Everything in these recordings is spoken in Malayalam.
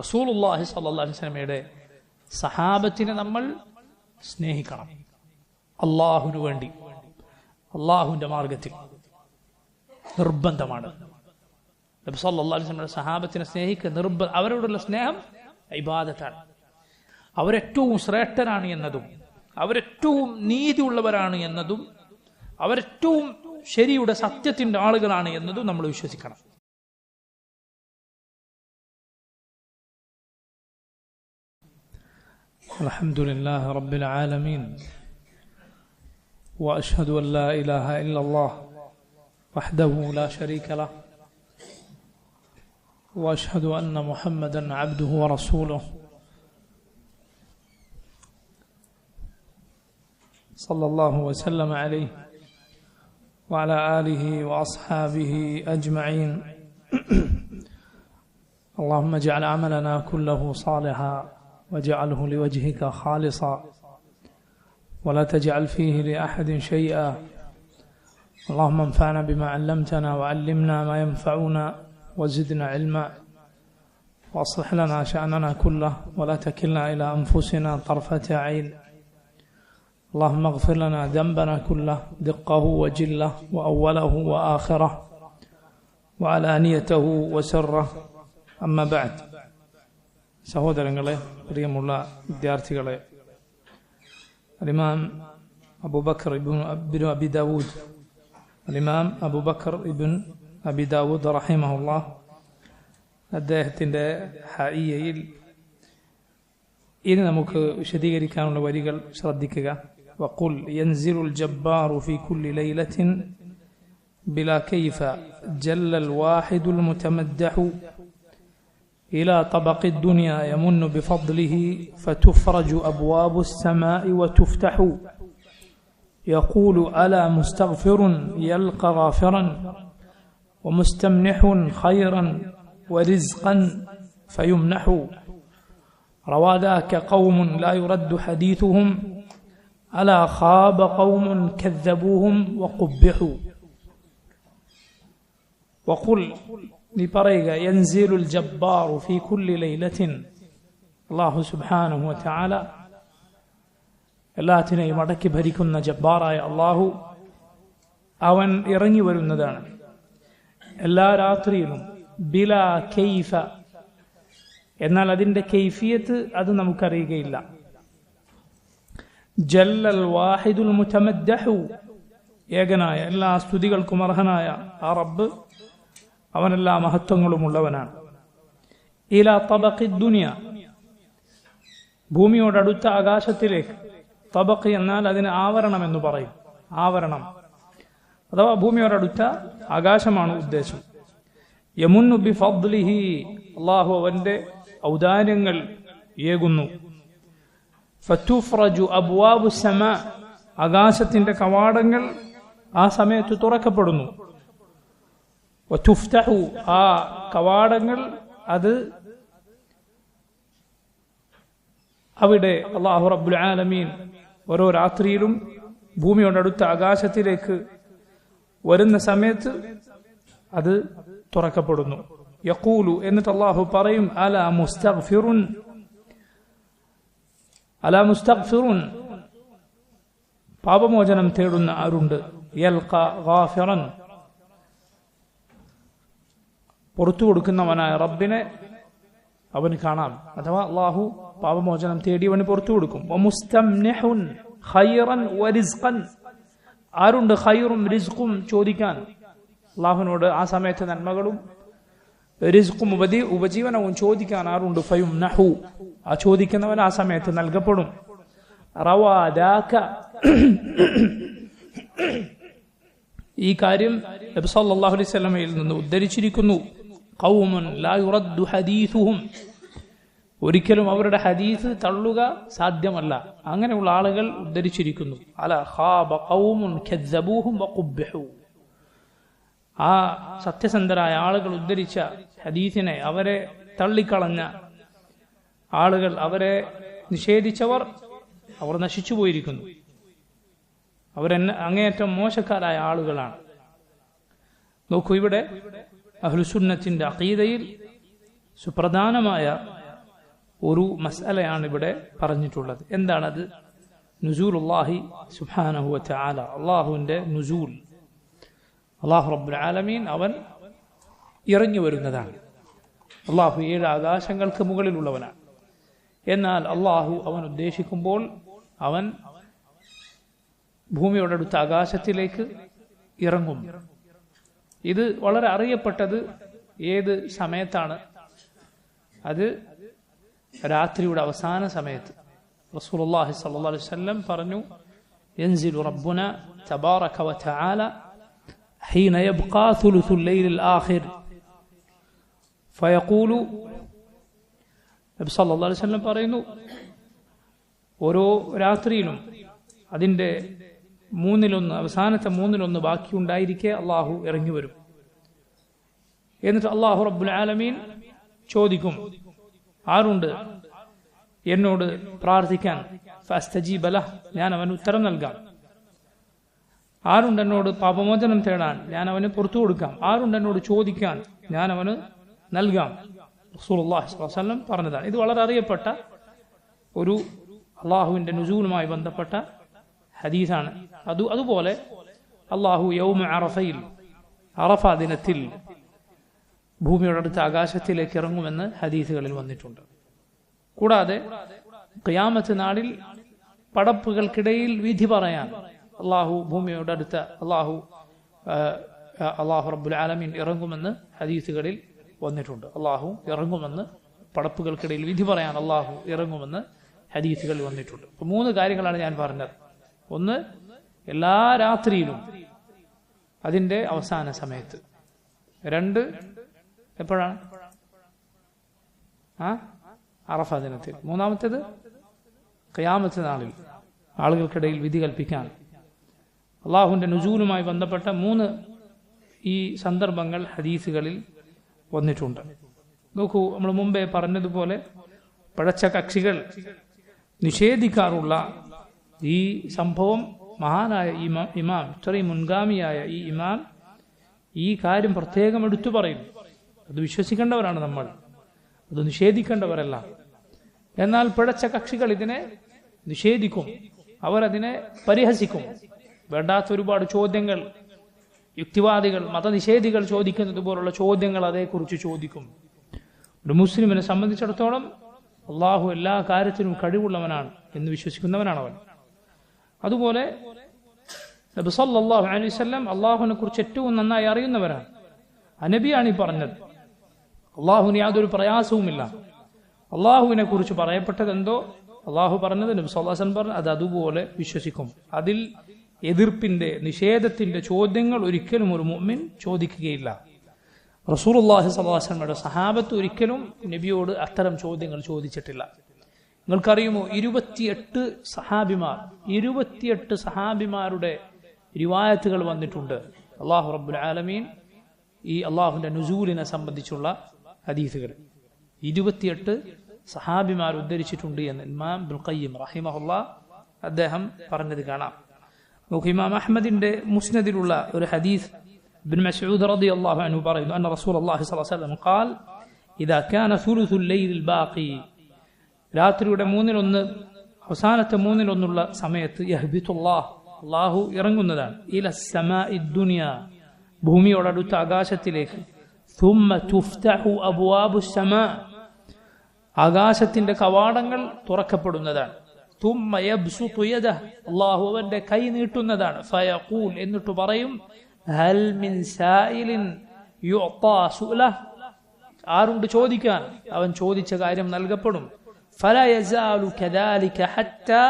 റസൂലുള്ളാഹി സ്വല്ലല്ലാഹു അലൈഹി വസല്ലമയുടെ സഹാബത്തിനെ നമ്മൾ സ്നേഹിക്കണം. അള്ളാഹുവിനു വേണ്ടി, അള്ളാഹുവിന്റെ മാർഗത്തിൽ നിർബന്ധമാണ്. നബി സല്ലല്ലാഹു അലൈഹി വസല്ലമയുടെ സഹാബത്തിനെ സ്നേഹിക്കുക അവരോടുള്ള സ്നേഹം ഇബാദത്താണ്. അവരേറ്റവും ശ്രേഷ്ഠരാണ് എന്നതും അവരേറ്റവും നീതിയുള്ളവരാണ് എന്നതും അവരേറ്റവും ശരിയുടെ സത്യത്തിന്റെ ആളുകളാണ് എന്നതും നമ്മൾ വിശ്വസിക്കണം. അൽഹംദുലില്ലാഹി റബ്ബിൽ ആലമീൻ വഅശ്ഹദു അൻ ലാ ഇലാഹ ഇല്ലല്ലാഹ് വഹ്ദഹു ലാ ശരീക ലഹ് വഅശ്ഹദു അന്ന മുഹമ്മദൻ അബ്ദുഹു വറസൂലുഹു സല്ലല്ലാഹു വസല്ലമ അലൈഹി وعلى آله وأصحابه أجمعين. اللهم اجعل عملنا كله صالحا واجعله لوجهك خالصا ولا تجعل فيه لأحد شيئا. اللهم انفعنا بما علمتنا وعلمنا ما ينفعنا وزدنا علما وأصلح لنا شأننا كله ولا تكلنا إلى أنفسنا طرفة عين. اللهم اغفر لنا ذنبنا كله دقه وجله وأوله وآخره وعلانيته وسره. أما بعد. സഹോദരങ്ങളെ, പ്രിയമുള്ള വിദ്യാർത്ഥികളെ, ഇമാം അബൂബക്കർ ഇബ്നു അബി ദാവൂദ് ഇമാം അബൂബക്കർ ഇബ്നു അബി ദാവൂദ് റഹിമഹുല്ലാഹ് അദ്ദേഹത്തിൻ്റെ ഹഇയ്യയിൽ ഇനി നമുക്ക് വിശദീകരിക്കാനുള്ള വരികൾ ശ്രദ്ധിക്കുക. وقل ينزل الجبار في كل ليلة بلا كيف جل الواحد المتمدح إلى طبق الدنيا يمن بفضله فتفرج أبواب السماء وتفتح يقول ألا مستغفر يلقى غافرا ومستمنح خيرا ورزقا فيمنح روى ذاك قوم لا يرد حديثهم ألا خاب قوم كذبوهم وقبحوا. وقل لبريغ ينزل الجبار في كل ليلة. الله سبحانه وتعالى എല്ലാത്തിനെയും അടക്കി ഭരിക്കുന്ന ജബ്ബാറായ അള്ളാഹു അവൻ ഇറങ്ങി വരുന്നതാണ് എല്ലാ രാത്രിയിലും. ബിലാ കൈഫ, എന്നാൽ അതിന്റെ കൈഫിയത്ത് അത് നമുക്കറിയുകയില്ല. ജല്ലൽ വാഹിദുൽ മുതമദ്ദഹു, ഏകനായ എല്ലാ സ്തുതികൾക്കും അർഹനായ ആ റബ്ബ് അവനെല്ലാ മഹത്വങ്ങളുമുള്ളവനാണ്. ഇലാ തബഖി ദുനിയ, ഭൂമിയോടടുത്ത ആകാശത്തിലേക്ക്. തബഖ് എന്നാൽ അതിന് ആവരണം എന്ന് പറയും. ആവരണം അഥവാ ഭൂമിയോടടുത്ത ആകാശമാണ് ഉദ്ദേശം. യമുന്നു ബിഫദ്ലിഹി, അല്ലാഹു അവന്റെ ഔദാര്യങ്ങൾ ഏകുന്നു. ഫതുഫ്റജു അബ്വാബു സമാ, ആകാശത്തിന്റെ കവാടങ്ങൾ ആ സമയത്ത് തുറക്കപ്പെടുന്നു. വതുഫ്തഹു, ആ കവാടങ്ങൾ അത് അവിടെ അല്ലാഹു റബ്ബുൽ ആലമീൻ ഓരോ രാത്രിയിലും ഭൂമിയോടടുത്ത ആകാശത്തിലേക്ക് വരുന്ന സമയത്ത് അത് തുറക്കപ്പെടുന്നു. യഖൂലു, എന്നിട്ട് അല്ലാഹു പറയും, അലാ മുസ്തഗ്ഫിറുൻ, അലാ മുസ്തഗ്ഫിറുൻ, പാപമോചനം തേടുന്ന ആരുണ്ട്. യൽഖ ഗാഫിറൻ, പുറത്തു കൊടുക്കുന്നവനായ റബ്ബിനെ അവന് കാണാം. അഥവാ അല്ലാഹു പാപമോചനം തേടിയവന് പുറത്തു കൊടുക്കും. വമുസ്തംനിഹുൻ ഖൈറൻ വറിസ്ഖൻ, ആരുണ്ട് ഖൈറും റിസ്ഖും ചോദിക്കാൻ അല്ലാഹുവിനോട് ആ സമയത്ത് നന്മകളും റിസ്ഖും ഉപജീവനവും ചോദിക്കാൻ ആരുണ്ട്. ഫയുംനഹു, ആ ചോദിക്കുന്നവൻ ആ സമയത്ത് നൽകപ്പെടും. റവാദാക, ഈ കാര്യം നബി സല്ലല്ലാഹു അലൈഹി വസല്ലമയിൽ നിന്ന് ഉദ്ധരിച്ചിരിക്കുന്നു. ഖൗമുൻ ലാ യുറദ്ദു ഹദീസുഹും, ഒരിക്കലും അവരുടെ ഹദീസ് തള്ളുക സാധ്യമല്ല. അങ്ങനെയുള്ള ആളുകൾ ഉദ്ധരിച്ചിരിക്കുന്നു. അല ഖാബ ഖൗമുൻ കദ്ദബൂഹും വഖുബ്ബിഹു, ആ സത്യസന്ധരായ ആളുകൾ ഉദ്ധരിച്ച ഹദീസിനെ അവരെ തള്ളിക്കളഞ്ഞ ആളുകൾ, അവരെ നിഷേധിച്ചവർ, അവർ നശിച്ചു പോയിരിക്കുന്നു. അങ്ങേയറ്റം മോശക്കാരായ ആളുകളാണ്. നോക്കൂ, ഇവിടെ അഹ്ലുസുന്നത്തിന്റെ അഖീദയിൽ സുപ്രധാനമായ ഒരു മസ്അലയാണ് ഇവിടെ പറഞ്ഞിട്ടുള്ളത്. എന്താണത്? നുസൂലുല്ലാഹി സുബ്ഹാനഹു വ തആല, അള്ളാഹുവിന്റെ നുസൂൽ. അള്ളാഹു റബ്ബുൽ ആലമീൻ അവൻ ഇറങ്ങി വരുന്നതാണ്. അള്ളാഹു 7 ആകാശങ്ങൾക്ക് മുകളിലുള്ളവനാണ്. എന്നാൽ അള്ളാഹു അവൻ ഉദ്ദേശിക്കുമ്പോൾ അവൻ ഭൂമിയോടടുത്ത ആകാശത്തിലേക്ക് ഇറങ്ങും. ഇത് വളരെ അറിയപ്പെട്ടത് ഏത് സമയത്താണ്? അത് രാത്രിയുടെ അവസാന സമയത്ത്. റസൂലുള്ളാഹി സ്വല്ലല്ലാഹു അലൈഹി വസല്ലം പറഞ്ഞു, യൻസിലു റബ്ബുന തബാറക വ തആല ഹീന യബ്ഖാ സുലുസുൽ ലൈലിൽ ആഖിർ ഫയഖൂലു. നബി സല്ലല്ലാഹു അലൈഹി വസല്ലം പറയുന്നു, ഓരോ രാത്രിയിലും അതിന്റെ 1/3, അവസാനത്തെ 1/3 ബാക്കിയുണ്ടായിരിക്കെ അള്ളാഹു ഇറങ്ങി വരും. എന്നിട്ട് അള്ളാഹു റബ്ബുൽ ആലമീൻ ചോദിക്കും, ആരുണ്ട് എന്നോട് പ്രാർത്ഥിക്കാൻ? ഫഅസ്തജീബ ലഹ്, ഞാൻ അവന് ഉത്തരം നൽകാം. ആരുണ്ട് എന്നോട് പാപമോചനം തേടാൻ? ഞാൻ അവന് പുറത്തു കൊടുക്കാം. ആരുണ്ട് എന്നോട് ചോദിക്കാൻ? ഞാൻ അവന് നൽകാം. റസൂലുള്ളാഹി സ്വല്ലല്ലാഹു അലൈഹി വസല്ലം പറഞ്ഞതാണ്. ഇത് വളരെ അറിയപ്പെട്ട ഒരു അള്ളാഹുവിന്റെ നുസൂലുമായി ബന്ധപ്പെട്ട ഹദീസാണ്. അതുപോലെ അള്ളാഹു യൗമ അറഫയിൽ, അറഫ ദിനത്തിൽ ഭൂമിയോടടുത്ത ആകാശത്തിലേക്ക് ഇറങ്ങുമെന്ന് ഹദീസുകളിൽ വന്നിട്ടുണ്ട്. കൂടാതെ ഖിയാമത്ത് നാളിൽ പടപ്പുകൾക്കിടയിൽ വിധി പറയാൻ അള്ളാഹു ഭൂമിയോടടുത്ത അള്ളാഹു റബ്ബുൽ ആലമീൻ ഇറങ്ങുമെന്ന് ഹദീസുകളിൽ വന്നിട്ടുണ്ട്. അള്ളാഹു ഇറങ്ങുമെന്ന്, പടപ്പുകൾക്കിടയിൽ വിധി പറയാൻ അള്ളാഹു ഇറങ്ങുമെന്ന് ഹദീസുകളിൽ വന്നിട്ടുണ്ട്. 3 കാര്യങ്ങളാണ് ഞാൻ പറഞ്ഞത്. ഒന്ന്, എല്ലാ രാത്രിയിലും അതിന്റെ അവസാന സമയത്ത്. 2, എപ്പോഴാണ്? അറഫ ദിനത്തിൽ. 3-മത്തേത് ഖിയാമത്ത് നാളിൽ ആളുകൾക്കിടയിൽ വിധി കൽപ്പിക്കാൻ. അള്ളാഹുവിന്റെ നുസൂലുമായി ബന്ധപ്പെട്ട 3 ഈ സന്ദർഭങ്ങൾ ഹദീസുകളിൽ വന്നിട്ടുണ്ട്. നോക്കൂ, നമ്മൾ മുമ്പേ പറഞ്ഞതുപോലെ പഴച്ച കക്ഷികൾ നിഷേധിക്കാറുള്ള ഈ സംഭവം മഹാനായ ഇമാം, ഇത്രയും മുൻഗാമിയായ ഈ ഇമാം ഈ കാര്യം പ്രത്യേകം എടുത്തു പറയും. അത് വിശ്വസിക്കേണ്ടവരാണ് നമ്മൾ, അത് നിഷേധിക്കേണ്ടവരല്ല. എന്നാൽ പിഴച്ച കക്ഷികൾ ഇതിനെ നിഷേധിക്കും, അവരതിനെ പരിഹസിക്കും. വേണ്ടാത്ത ഒരുപാട് ചോദ്യങ്ങൾ യുക്തിവാദികൾ, മതനിഷേധികൾ ചോദിക്കുന്നത് പോലുള്ള ചോദ്യങ്ങൾ അതേക്കുറിച്ച് ചോദിക്കും. ഒരു മുസ്ലിമിനെ സംബന്ധിച്ചിടത്തോളം അള്ളാഹു എല്ലാ കാര്യത്തിനും കഴിവുള്ളവനാണ് എന്ന് വിശ്വസിക്കുന്നവനാണ് അവൻ. അതുപോലെ നബി സല്ലല്ലാഹു അലൈഹി വസല്ലം അള്ളാഹുവിനെ കുറിച്ച് ഏറ്റവും നന്നായി അറിയുന്നവരാണ്. നബിയാണ് ഈ പറഞ്ഞത്. അള്ളാഹുവിന് യാതൊരു പ്രയാസവുമില്ല. അള്ളാഹുവിനെ കുറിച്ച് പറയപ്പെട്ടത് എന്തോ അള്ളാഹു പറഞ്ഞത് നബി സല്ലല്ലാഹു അലൈഹി വസല്ലം പറഞ്ഞു, അത് അതുപോലെ വിശ്വസിക്കും. അതിൽ എതിർപ്പിന്റെ, നിഷേധത്തിന്റെ ചോദ്യങ്ങൾ ഒരിക്കലും ഒരു മുഅ്മിൻ ചോദിക്കുകയില്ല. റസൂലുള്ളാഹി സ്വല്ലല്ലാഹു അലൈഹി വസല്ലമയുടെ സഹാബത്ത് ഒരിക്കലും നബിയോട് അത്തരം ചോദ്യങ്ങൾ ചോദിച്ചിട്ടില്ല. നിങ്ങൾക്കറിയുമോ, 28 സഹാബിമാരുടെ റിവായത്തുകൾ വന്നിട്ടുണ്ട്. അള്ളാഹു റബ്ബുൽ ആലമീൻ ഈ അള്ളാഹുവിന്റെ നുസൂലിനെ സംബന്ധിച്ചുള്ള ഹദീസുകൾ 28 സഹാബിമാർ ഉദ്ധരിച്ചിട്ടുണ്ട് എന്ന് ഇമാം ഇബ്നുൽ ഖയ്യിം റഹിമഹുല്ലാഹ് അദ്ദേഹം പറഞ്ഞത് കാണാം. നോക്കൂ, ഇമാം അഹ്മദിന്റെ മുസ്നദിലുള്ള ഒരു ഹദീസ് ഇബ്നു മസ്ഊദ് റളിയല്ലാഹു അൻഹു പറയുന്നു, അന്ന റസൂലുള്ളാഹി സ്വല്ലല്ലാഹു അലൈഹി വസല്ലം ഖാൽ ഇദാ കാന സുലുസുൽ ലൈലിൽ ബാഖി, രാത്രിയുടെ 1/3, അവസാനത്തെ 1/3 സമയത്ത് യഹ്ബിതുല്ലാഹ്, അല്ലാഹു ഇറങ്ങുന്നതാണ്, ഇല സമാഇദ് ദുനിയ, ഭൂമിയോടടുത്ത ആകാശത്തിലേക്ക്. ثم تفتح أبواب السماء, ആകാശത്തിന്റെ കവാടങ്ങൾ തുറക്കപ്പെടുന്നതാണ്. ثم يبسط يده, അല്ലാഹു അവന്റെ കൈ നീട്ടുന്നതാണ്. فيقول, എന്നിട്ട് പറയും, هل من سائل يعطى سؤله, ആരുണ്ട് ചോദിക്കാൻ? അവൻ ചോദിച്ച കാര്യം നൽകപ്പെടും. فلا يزال كذلك حتى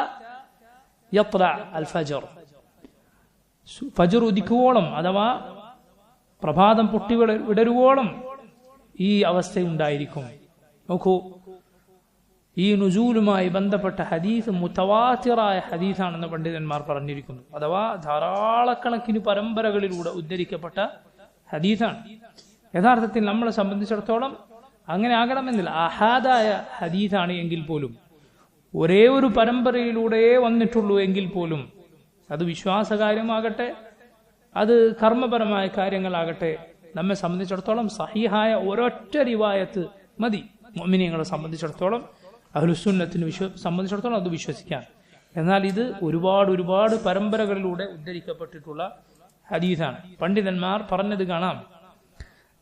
يطلع الفجر, ഫജ്ർ ഉദിക്കുവോളം അഥവാ പ്രഭാതം പൊട്ടി വിടരുവോളം ഈ അവസ്ഥയുണ്ടായിരിക്കും. നോക്കൂ, ഈ നുസൂലുമായി ബന്ധപ്പെട്ട ഹദീസ് മുതവാത്തിറായ ഹദീസാണെന്ന് പണ്ഡിതന്മാർ പറഞ്ഞിരിക്കുന്നു. അഥവാ ധാരാളക്കണക്കിന് പരമ്പരകളിലൂടെ ഉദ്ധരിക്കപ്പെട്ട ഹദീസാണ്. യഥാർത്ഥത്തിൽ നമ്മളെ സംബന്ധിച്ചിടത്തോളം അങ്ങനെ ആകണമെന്നില്ല. അഹാദായ ഹദീസാണ് എങ്കിൽ പോലും, ഒരേ ഒരു പരമ്പരയിലൂടെ വന്നിട്ടുള്ളൂ എങ്കിൽ പോലും, അത് വിശ്വാസകാര്യമാകട്ടെ, അത് കർമ്മപരമായ കാര്യങ്ങളാകട്ടെ, നമ്മെ സംബന്ധിച്ചിടത്തോളം സഹീഹായ ഒരൊറ്റ റിവായത്ത് മതി മുഅ്മിനീങ്ങളെ സംബന്ധിച്ചിടത്തോളം അഹ്ലുസുന്നത്തിനെ സംബന്ധിച്ചിടത്തോളം അത് വിശ്വസിക്കാൻ. എന്നാൽ ഇത് ഒരുപാട് പരമ്പരകളിലൂടെ ഉദ്ധരിക്കപ്പെട്ടിട്ടുള്ള ഹദീസാണ്. പണ്ഡിതന്മാർ പറഞ്ഞത് കാണാം,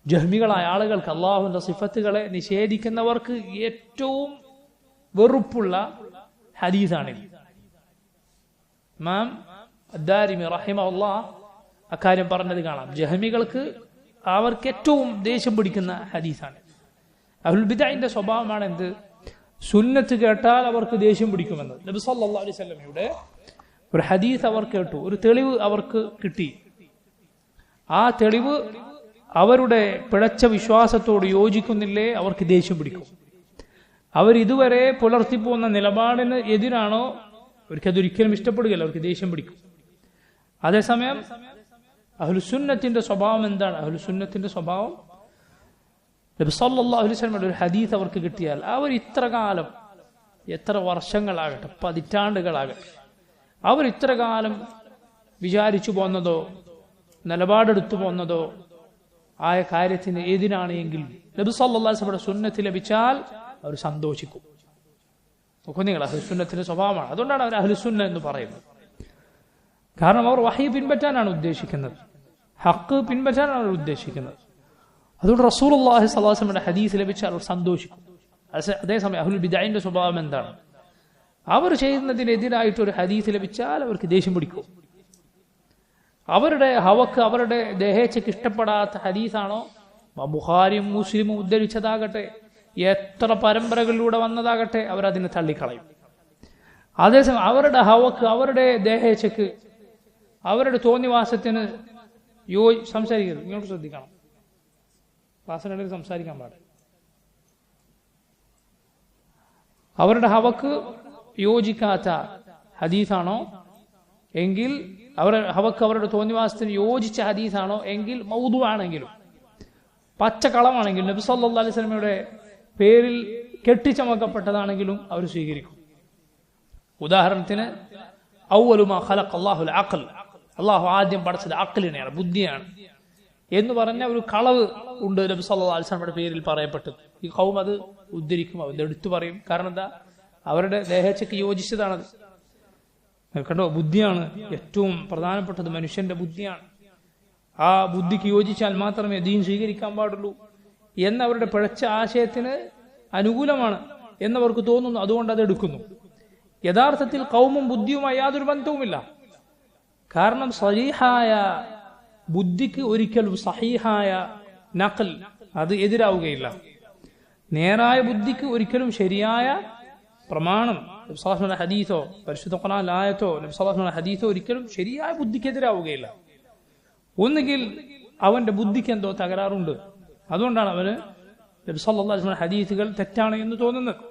ജഹ്മികളായ ആളുകൾക്ക് അള്ളാഹുവിന്റെ സിഫത്തുകളെ നിഷേധിക്കുന്നവർക്ക് ഏറ്റവും വെറുപ്പുള്ള ഹദീസാണിത്. ഇമാം അദ്ദാരിമി റഹിമഹുല്ലാഹ് അക്കാര്യം പറഞ്ഞത് കാണാം. ജഹ്മികൾക്ക് അവർക്ക് ഏറ്റവും ദേഷ്യം പിടിക്കുന്ന ഹദീസാണ്. അഹ്ലുൽ ബിദ്അന്റെ സ്വഭാവമാണ് എന്ത്? സുന്നത്ത് കേട്ടാൽ അവർക്ക് ദേഷ്യം പിടിക്കുമെന്ന്. നബി സല്ലല്ലാഹു അലൈഹി വസല്ലമയുടെ ഒരു ഹദീസ് അവർ കേട്ടു, ഒരു തെളിവ് അവർക്ക് കിട്ടി. ആ തെളിവ് അവരുടെ പിഴച്ച വിശ്വാസത്തോട് യോജിക്കുന്നില്ലേ, അവർക്ക് ദേഷ്യം പിടിക്കും. അവർ ഇതുവരെ പുലർത്തിപ്പോകുന്ന നിലപാടിന് എതിരാണോ, അവർക്കതൊരിക്കലും ഇഷ്ടപ്പെടുകയില്ല, അവർക്ക് ദേഷ്യം പിടിക്കും. അതേസമയം അഹ്ലുസുന്നത്തിന്റെ സ്വഭാവം എന്താണ്? അഹ്ലുസുന്നത്തിന്റെ സ്വഭാവം, നബി സല്ലല്ലാഹു അലൈഹി വസല്ലമയുടെ ഒരു ഹദീസ് അവർക്ക് കിട്ടിയാൽ അവർ ഇത്ര കാലം, എത്ര വർഷങ്ങളാകട്ടെ, പതിറ്റാണ്ടുകളാകട്ടെ, അവർ ഇത്ര കാലം വിചാരിച്ചു പോന്നതോ നിലപാടെടുത്തു പോന്നതോ ആയ കാര്യത്തിന് എതിരാണ് എങ്കിൽ നബി സല്ലല്ലാഹു അലൈഹി വസല്ലമയുടെ സുന്നത്ത് ലഭിച്ചാൽ അവർ സന്തോഷിക്കും. നോക്കൂ നിങ്ങൾ, അഹ്ലുസുന്നത്തിന്റെ സ്വഭാവമാണ്. അതുകൊണ്ടാണ് അവർ അഹ്ലുസുന്ന എന്ന് പറയുന്നത്. കാരണം അവർ വഹി പിൻപറ്റാനാണ് ഉദ്ദേശിക്കുന്നത്, ഹക്ക് പിൻപറ്റാനാണ് അവർ ഉദ്ദേശിക്കുന്നത്. അതുകൊണ്ട് റസൂലുള്ളാഹി സ്വല്ലല്ലാഹു അലൈഹി വസല്ലമയുടെ ഹദീസ് ലഭിച്ചാൽ അവർ സന്തോഷിക്കും. അതേസമയം അഹ്ലുൽ ബിദ്അന്റെ സ്വഭാവം എന്താണ്? അവർ ചെയ്യുന്നതിനെതിരായിട്ട് ഒരു ഹദീസ് ലഭിച്ചാൽ അവർക്ക് ദേഷ്യം പിടിക്കും. അവരുടെ ഹവക്ക്, അവരുടെ ദേഹേച്ഛയ്ക്ക് ഇഷ്ടപ്പെടാത്ത ഹദീസാണോ, ബുഖാരിയും മുസ്ലിമും ഉദ്ധരിച്ചതാകട്ടെ, എത്ര പരമ്പരകളിലൂടെ വന്നതാകട്ടെ, അവരതിനെ തള്ളിക്കളയും. അതേസമയം അവരുടെ ഹവക്ക്, അവരുടെ ദേഹേച്ഛയ്ക്ക്, അവരുടെ തോന്നിവാസത്തിന് സംസാരിക്കരുത്. ഇങ്ങോട്ട് ശ്രദ്ധിക്കണം, ക്ലാസ്സിനിടയിൽ സംസാരിക്കാൻ പാടില്ല. അവരുടെ ഹവക്ക് യോജിക്കാത്ത ഹദീസാണോ എങ്കിൽ, അവരുടെ ഹവക്ക്, അവരുടെ തോന്നിവാസത്തിന് യോജിച്ച ഹദീസാണോ എങ്കിൽ, മൗദു ആണെങ്കിലും, പച്ചക്കളമാണെങ്കിലും, നബി സല്ലല്ലാഹു അലൈഹി വസല്ലമയുടെ പേരിൽ കെട്ടിച്ചമക്കപ്പെട്ടതാണെങ്കിലും അവർ സ്വീകരിക്കും. ഉദാഹരണത്തിന്, അവ്വലു മാ ഖലഖ അല്ലാഹുൽ അഖ്ൽ, അള്ളാഹു ആദ്യം പഠിച്ചത് അഖ്ലിനെയാണ്, ബുദ്ധിയാണ് എന്ന് പറഞ്ഞ ഒരു കളവ് ഉണ്ട് നബി സല്ലല്ലാഹു അലൈഹി വസല്ലമയുടെ പേരിൽ പറയപ്പെട്ടത്. ഈ ഖൗം അത് ഉദ്ധരിക്കും, അത് എടുത്തു പറയും. കാരണം എന്താ? അവരുടെ ദേഹേച്ഛയ്ക്ക് യോജിച്ചതാണത്. കണ്ടോ, ബുദ്ധിയാണ് ഏറ്റവും പ്രധാനപ്പെട്ടത്, മനുഷ്യന്റെ ബുദ്ധിയാണ്. ആ ബുദ്ധിക്ക് യോജിച്ചാൽ മാത്രമേ ദീൻ സ്വീകരിക്കാൻ പാടുള്ളൂ എന്നവരുടെ പിഴച്ച ആശയത്തിന് അനുകൂലമാണ് എന്നവർക്ക് തോന്നുന്നു. അതുകൊണ്ട് അത് എടുക്കുന്നു. യഥാർത്ഥത്തിൽ ഖൗമും ബുദ്ധിയുമായി യാതൊരു ബന്ധവുമില്ല. കാരണം സഹീഹായ ബുദ്ധിക്ക് ഒരിക്കലും സഹീഹായ നഖൽ അത് എതിരാവുകയില്ല. നേരായ ബുദ്ധിക്ക് ഒരിക്കലും ശരിയായ പ്രമാണം, നബി സല്ലല്ലാഹു അലൈഹി വസല്ലം ഹദീസോ പരിശുദ്ധ ഖുർആൻ ആയത്തോ, നബി സല്ലല്ലാഹു അലൈഹി വസല്ലം ഹദീസോ ഒരിക്കലും ശരിയായ ബുദ്ധിക്കെതിരാവുകയില്ല. ഒന്നുകിൽ അവന്റെ ബുദ്ധിക്ക് എന്തോ തകരാറുണ്ട്, അതുകൊണ്ടാണ് അവന് നബി സല്ലല്ലാഹു അലൈഹി വസല്ലം ഹദീസുകൾ തെറ്റാണ് എന്ന് തോന്നുന്നത്.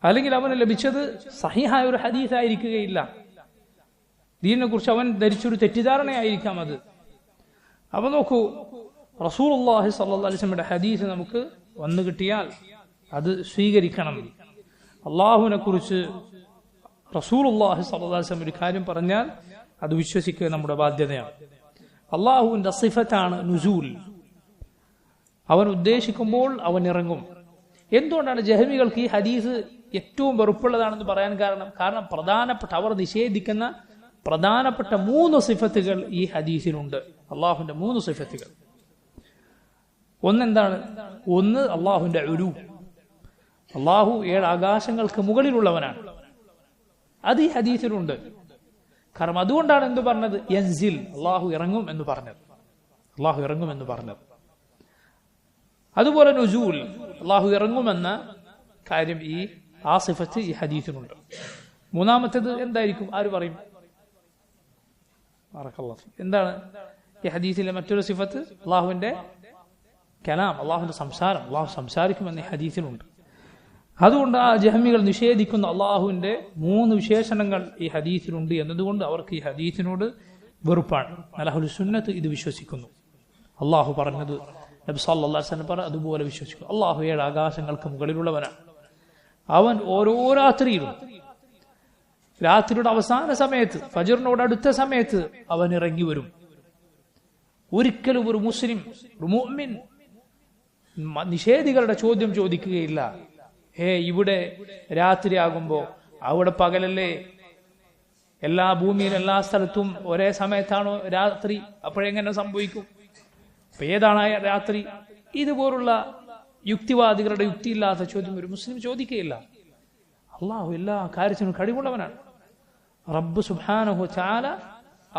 അല്ലെങ്കിൽ അവന് ലഭിച്ചത് സഹീഹായ ഒരു ഹദീസ് ആയിരിക്കുകയില്ല, ദീനിനെ കുറിച്ച് അവൻ ധരിച്ചൊരു തെറ്റിദ്ധാരണയായിരിക്കാം അത്. അപ്പൊ നോക്കൂ, റസൂലുള്ളാഹി സ്വല്ലല്ലാഹു അലൈഹി വസല്ലമയുടെ ഹദീസ് നമുക്ക് വന്നു കിട്ടിയാൽ അത് സ്വീകരിക്കണം. അള്ളാഹുവിനെ കുറിച്ച് റസൂലുള്ളാഹി സ്വല്ലല്ലാഹു അലൈഹി വസല്ലം ഒരു കാര്യം പറഞ്ഞാൽ അത് വിശ്വസിക്കുക നമ്മുടെ ബാധ്യതയാണ്. അള്ളാഹുവിന്റെ സിഫത്താണ് നുസൂൽ. അവൻ ഉദ്ദേശിക്കുമ്പോൾ അവൻ ഇറങ്ങും. എന്തുകൊണ്ടാണ് ജഹ്മികൾക്ക് ഈ ഹദീസ് ഏറ്റവും വെറുപ്പുള്ളതാണെന്ന് പറയാൻ കാരണം പ്രധാനപ്പെട്ട, അവർ നിഷേധിക്കുന്ന പ്രധാനപ്പെട്ട 3 സിഫത്തുകൾ ഈ ഹദീസിലുണ്ട്. അള്ളാഹുവിന്റെ 3 സിഫത്തുകൾ. ഒന്നെന്താണ്? ഒന്ന് അള്ളാഹുവിന്റെ ഉലൂ, അള്ളാഹു 7 ആകാശങ്ങൾക്ക് മുകളിലുള്ളവനാണ്. അത് ഈ ഹദീസിലുണ്ട്. കാരണം അതുകൊണ്ടാണ് എന്ത് പറഞ്ഞത്? യൻസിൽ, അള്ളാഹു ഇറങ്ങും എന്ന് പറഞ്ഞത്. അള്ളാഹു ഇറങ്ങും എന്ന് പറഞ്ഞത്. അതുപോലെ നുസൂൽ, അള്ളാഹു ഇറങ്ങുമെന്ന കാര്യം ആ സിഫത്ത് ഈ ഹദീസിനുണ്ട്. മൂന്നാമത്തേത് എന്തായിരിക്കും? ആര് പറയും? എന്താണ് ഈ ഹദീസിലെ മറ്റൊരു സിഫത്ത്? അള്ളാഹുവിന്റെ കലാം, അള്ളാഹുവിന്റെ സംസാരം. അള്ളാഹു സംസാരിക്കുമെന്ന് ഈ ഹദീസിലുണ്ട്. അതുകൊണ്ട് ആ ജഹ്മികൾ നിഷേധിക്കുന്ന അള്ളാഹുവിന്റെ 3 വിശേഷണങ്ങൾ ഈ ഹദീസിലുണ്ട് എന്നതുകൊണ്ട് അവർക്ക് ഈ ഹദീസിനോട് വെറുപ്പാണ്. അഹ്ലുസ് സുന്നത്ത് ഇത് വിശ്വസിക്കുന്നു. അള്ളാഹു പറഞ്ഞത് നബി സല്ലല്ലാഹു അലൈഹി വസല്ലം പറഞ്ഞു, അതുപോലെ വിശ്വസിക്കുന്നു. അള്ളാഹു 7 ആകാശങ്ങൾക്ക് മുകളിലുള്ളവനാണ്. അവൻ ഓരോ രാത്രിയിലും, രാത്രിയുടെ അവസാന സമയത്ത്, ഫജ്റിനോട് അടുത്ത സമയത്ത് അവൻ ഇറങ്ങി വരും. ഒരിക്കലും ഒരു മുസ്ലിം, ഒരു മുഅ്മിൻ നിഷേധികളുടെ ചോദ്യം ചോദിക്കുകയില്ല. ഇവിടെ രാത്രിയാകുമ്പോൾ അവിടെ പകലല്ലേ? എല്ലാ ഭൂമിയിലും എല്ലാ സ്ഥലത്തും ഒരേ സമയത്താണോ രാത്രി? അപ്പോഴെങ്ങനെ സംഭവിക്കും? അപ്പൊ ഏതാണ് രാത്രി? ഇതുപോലുള്ള യുക്തിവാദികളുടെ യുക്തിയില്ലാത്ത ചോദ്യം ഒരു മുസ്ലിം ചോദിക്കുകയില്ല. അള്ളാഹു എല്ലാ കാര്യത്തിനും കഴിവുള്ളവനാണ്. റബ്ബ് സുബ്ഹാനഹു തആല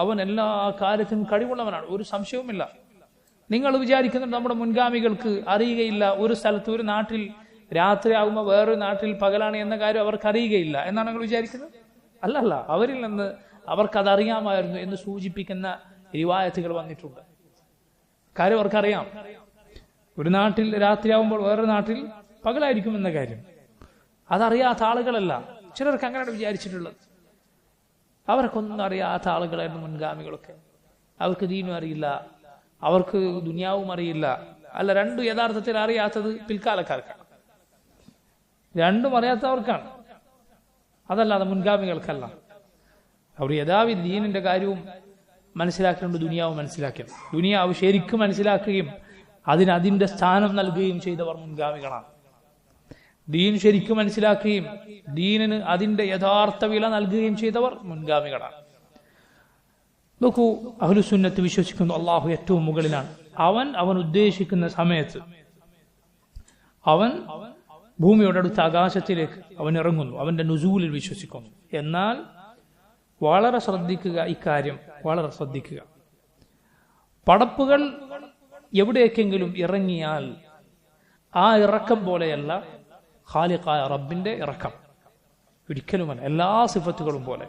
അവൻ എല്ലാ കാര്യത്തിനും കഴിവുള്ളവനാണ്, ഒരു സംശയവുമില്ല. നിങ്ങൾ വിചാരിക്കുന്നുണ്ട് നമ്മുടെ മുൻഗാമികൾക്ക് അറിയുകയില്ല, ഒരു സ്ഥലത്ത് ഒരു നാട്ടിൽ രാത്രിയാകുമ്പോൾ വേറൊരു നാട്ടിൽ പകലാണ് എന്ന കാര്യം അവർക്ക് അറിയുകയില്ല എന്നാണ് നിങ്ങൾ വിചാരിക്കുന്നത്? അല്ലല്ല, അവരിൽ നിന്ന് അവർക്കതറിയാമായിരുന്നു എന്ന് സൂചിപ്പിക്കുന്ന റിവായത്തുകൾ വന്നിട്ടുണ്ട്. കാര്യം അവർക്കറിയാം, ഒരു നാട്ടിൽ രാത്രിയാവുമ്പോൾ വേറൊരു നാട്ടിൽ പകലായിരിക്കും എന്ന കാര്യം. അതറിയാത്ത ആളുകളല്ല ചിലർക്ക് അങ്ങനെയാണ് വിചാരിച്ചിട്ടുള്ളത്. അവർക്കൊന്നും അറിയാത്ത ആളുകളായിരുന്നു മുൻഗാമികളൊക്കെ. അവർക്ക് ദീനും അറിയില്ല, അവർക്ക് ദുനിയാവും അറിയില്ല. അല്ല, രണ്ടും യഥാർത്ഥത്തിൽ അറിയാത്തത് പിൽക്കാലക്കാർക്കാണ്, രണ്ടും അറിയാത്തവർക്കാണ്, അതല്ലാതെ മുൻഗാമികൾക്കല്ല. അവർ യഥാവിധി ദീനിന്റെ കാര്യവും മനസ്സിലാക്കിയുണ്ട്, ദുനിയാവും മനസ്സിലാക്കിയത്. ദുനിയാവ് ശരിക്കും മനസ്സിലാക്കുകയും അതിന്റെ സ്ഥാനം നൽകുകയും ചെയ്തവർ മുൻഗാമികളാണ്. ദീൻ ശരിക്കും മനസ്സിലാക്കുകയും ദീനിന് അതിന്റെ യഥാർത്ഥ വില നൽകുകയും ചെയ്തവർ മുൻഗാമികളാണ്. നോക്കൂ, അഹ്ലുസുന്നത്ത് വിശ്വസിക്കുന്നു അള്ളാഹു ഏറ്റവും മുകളിലാണ്. അവൻ ഉദ്ദേശിക്കുന്ന സമയത്ത് അവൻ ഭൂമിയുടെ അടുത്ത ആകാശത്തിലേക്ക് അവൻ ഇറങ്ങുന്നു, അവന്റെ നുസൂലിൽ വിശ്വസിക്കുന്നു. എന്നാൽ വളരെ ശ്രദ്ധിക്കുക, ഇക്കാര്യം വളരെ ശ്രദ്ധിക്കുക. പടപ്പുകൾ എവിടേക്കെങ്കിലും ഇറങ്ങിയാൽ ആ ഇറക്കം പോലെയല്ല ഖാലിഖായ റബ്ബിന്റെ ഇറക്കം, ഒരിക്കലുമല്ല. എല്ലാ സിഫത്തുകളും പോലെ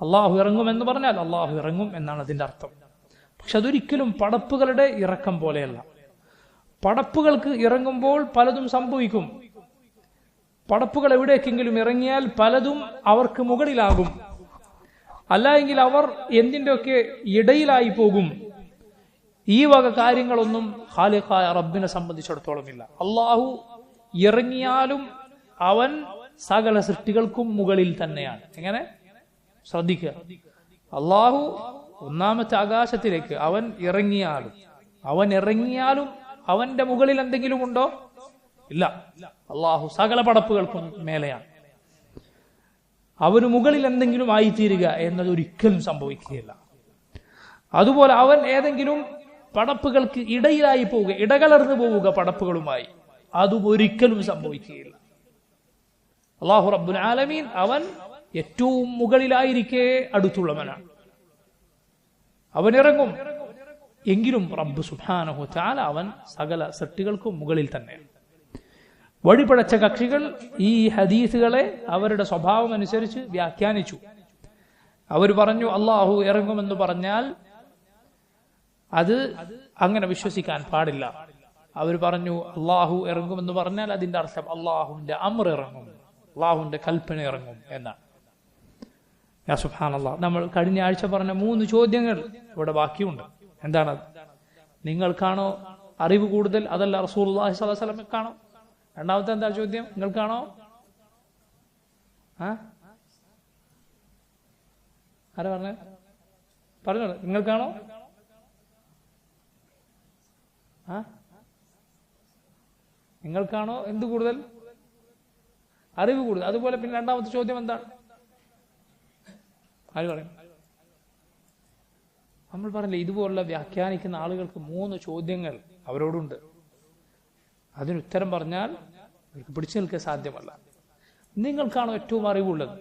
അള്ളാഹു ഇറങ്ങുമെന്ന് പറഞ്ഞാൽ അള്ളാഹു ഇറങ്ങും എന്നാണ് അതിന്റെ അർത്ഥം. പക്ഷെ അതൊരിക്കലും പടപ്പുകളുടെ ഇറക്കം പോലെയല്ല. പടപ്പുകൾക്ക് ഇറങ്ങുമ്പോൾ പലതും സംഭവിക്കും. പടപ്പുകൾ എവിടേക്കെങ്കിലും ഇറങ്ങിയാൽ പലതും അവർക്ക് മുകളിലാകും, അല്ല എങ്കിൽ അവർ എന്തിൻ്റെയൊക്കെ ഇടയിലായി പോകും. ഈ വക കാര്യങ്ങളൊന്നും ഖാലിഖായ റബ്ബിനെ സംബന്ധിച്ചിടത്തോളം ഇല്ല. അള്ളാഹു ഇറങ്ങിയാലും അവൻ സകല സൃഷ്ടികൾക്കും മുകളിൽ തന്നെയാണ്. എങ്ങനെ? ശ്രദ്ധിക്കുക, അള്ളാഹു ഒന്നാമത്തെ ആകാശത്തിലേക്ക് അവൻ ഇറങ്ങിയാലും അവന്റെ മുകളിൽ എന്തെങ്കിലും ഉണ്ടോ? ഇല്ല. അള്ളാഹു സകല പടപ്പുകൾക്കും മേലെയാണ്. അവന് മുകളിൽ എന്തെങ്കിലും ആയിത്തീരുക എന്നത് ഒരിക്കലും സംഭവിക്കുകയില്ല. അതുപോലെ അവൻ ഏതെങ്കിലും പടപ്പുകൾക്ക് ഇടയിലായി പോവുക, ഇടകലർന്നു പോവുക പടപ്പുകളുമായി, അതും ഒരിക്കലും സംഭവിക്കുകയില്ല. അല്ലാഹു റബ്ബുൽ ആലമീൻ അവൻ ഏറ്റവും മുകളിലായിരിക്കെ അടുത്തുള്ളവനാണ്. അവൻ ഇറങ്ങും, എങ്കിലും റബ്ബ് സുബ്ഹാനഹു തആല അവൻ സകല സൃഷ്ടികൾക്കും മുകളിൽ തന്നെയാണ്. വഴിപഴച്ച കക്ഷികൾ ഈ ഹദീസുകളെ അവരുടെ സ്വഭാവം അനുസരിച്ച് വ്യാഖ്യാനിച്ചു. അവർ പറഞ്ഞു അള്ളാഹു ഇറങ്ങുമെന്ന് പറഞ്ഞാൽ അത് അങ്ങനെ വിശ്വസിക്കാൻ പാടില്ല. അവർ പറഞ്ഞു അള്ളാഹു ഇറങ്ങുമെന്ന് പറഞ്ഞാൽ അതിന്റെ അർത്ഥം അള്ളാഹുവിന്റെ അമ്ർ ഇറങ്ങും, അള്ളാഹുവിന്റെ കൽപ്പന ഇറങ്ങും എന്നാണ്. യാ സുബ്ഹാനല്ലാഹ്, നമ്മൾ കഴിഞ്ഞ ആഴ്ച പറഞ്ഞ 3 ചോദ്യങ്ങൾ ഇവിടെ ബാക്കിയുണ്ട്. എന്താണത്? നിങ്ങൾക്കാണോ അറിവ് കൂടുതൽ, അതല്ല റസൂലുള്ളാഹി സ്വല്ലല്ലാഹു അലൈഹി വസല്ലമയ്ക്കാണോ? രണ്ടാമത്തെ എന്താ ചോദ്യം? നിങ്ങൾക്കാണോ? ആരാ പറഞ്ഞേ? പറഞ്ഞോളൂ, നിങ്ങൾക്കാണോ? നിങ്ങൾക്കാണോ എന്ത് കൂടുതൽ? അറിവ് കൂടുതൽ. അതുപോലെ പിന്നെ രണ്ടാമത്തെ ചോദ്യം എന്താണ്? ആര് പറയും? നമ്മൾ പറഞ്ഞില്ലേ, ഇതുപോലുള്ള വ്യാഖ്യാനിക്കുന്ന ആളുകൾക്ക് 3 ചോദ്യങ്ങൾ അവരോടുണ്ട്. അതിനുത്തരം പറഞ്ഞാൽ അവർക്ക് പിടിച്ചു നിൽക്കാൻ സാധ്യമല്ല. നിങ്ങൾക്കാണോ ഏറ്റവും അറിവുള്ളത്?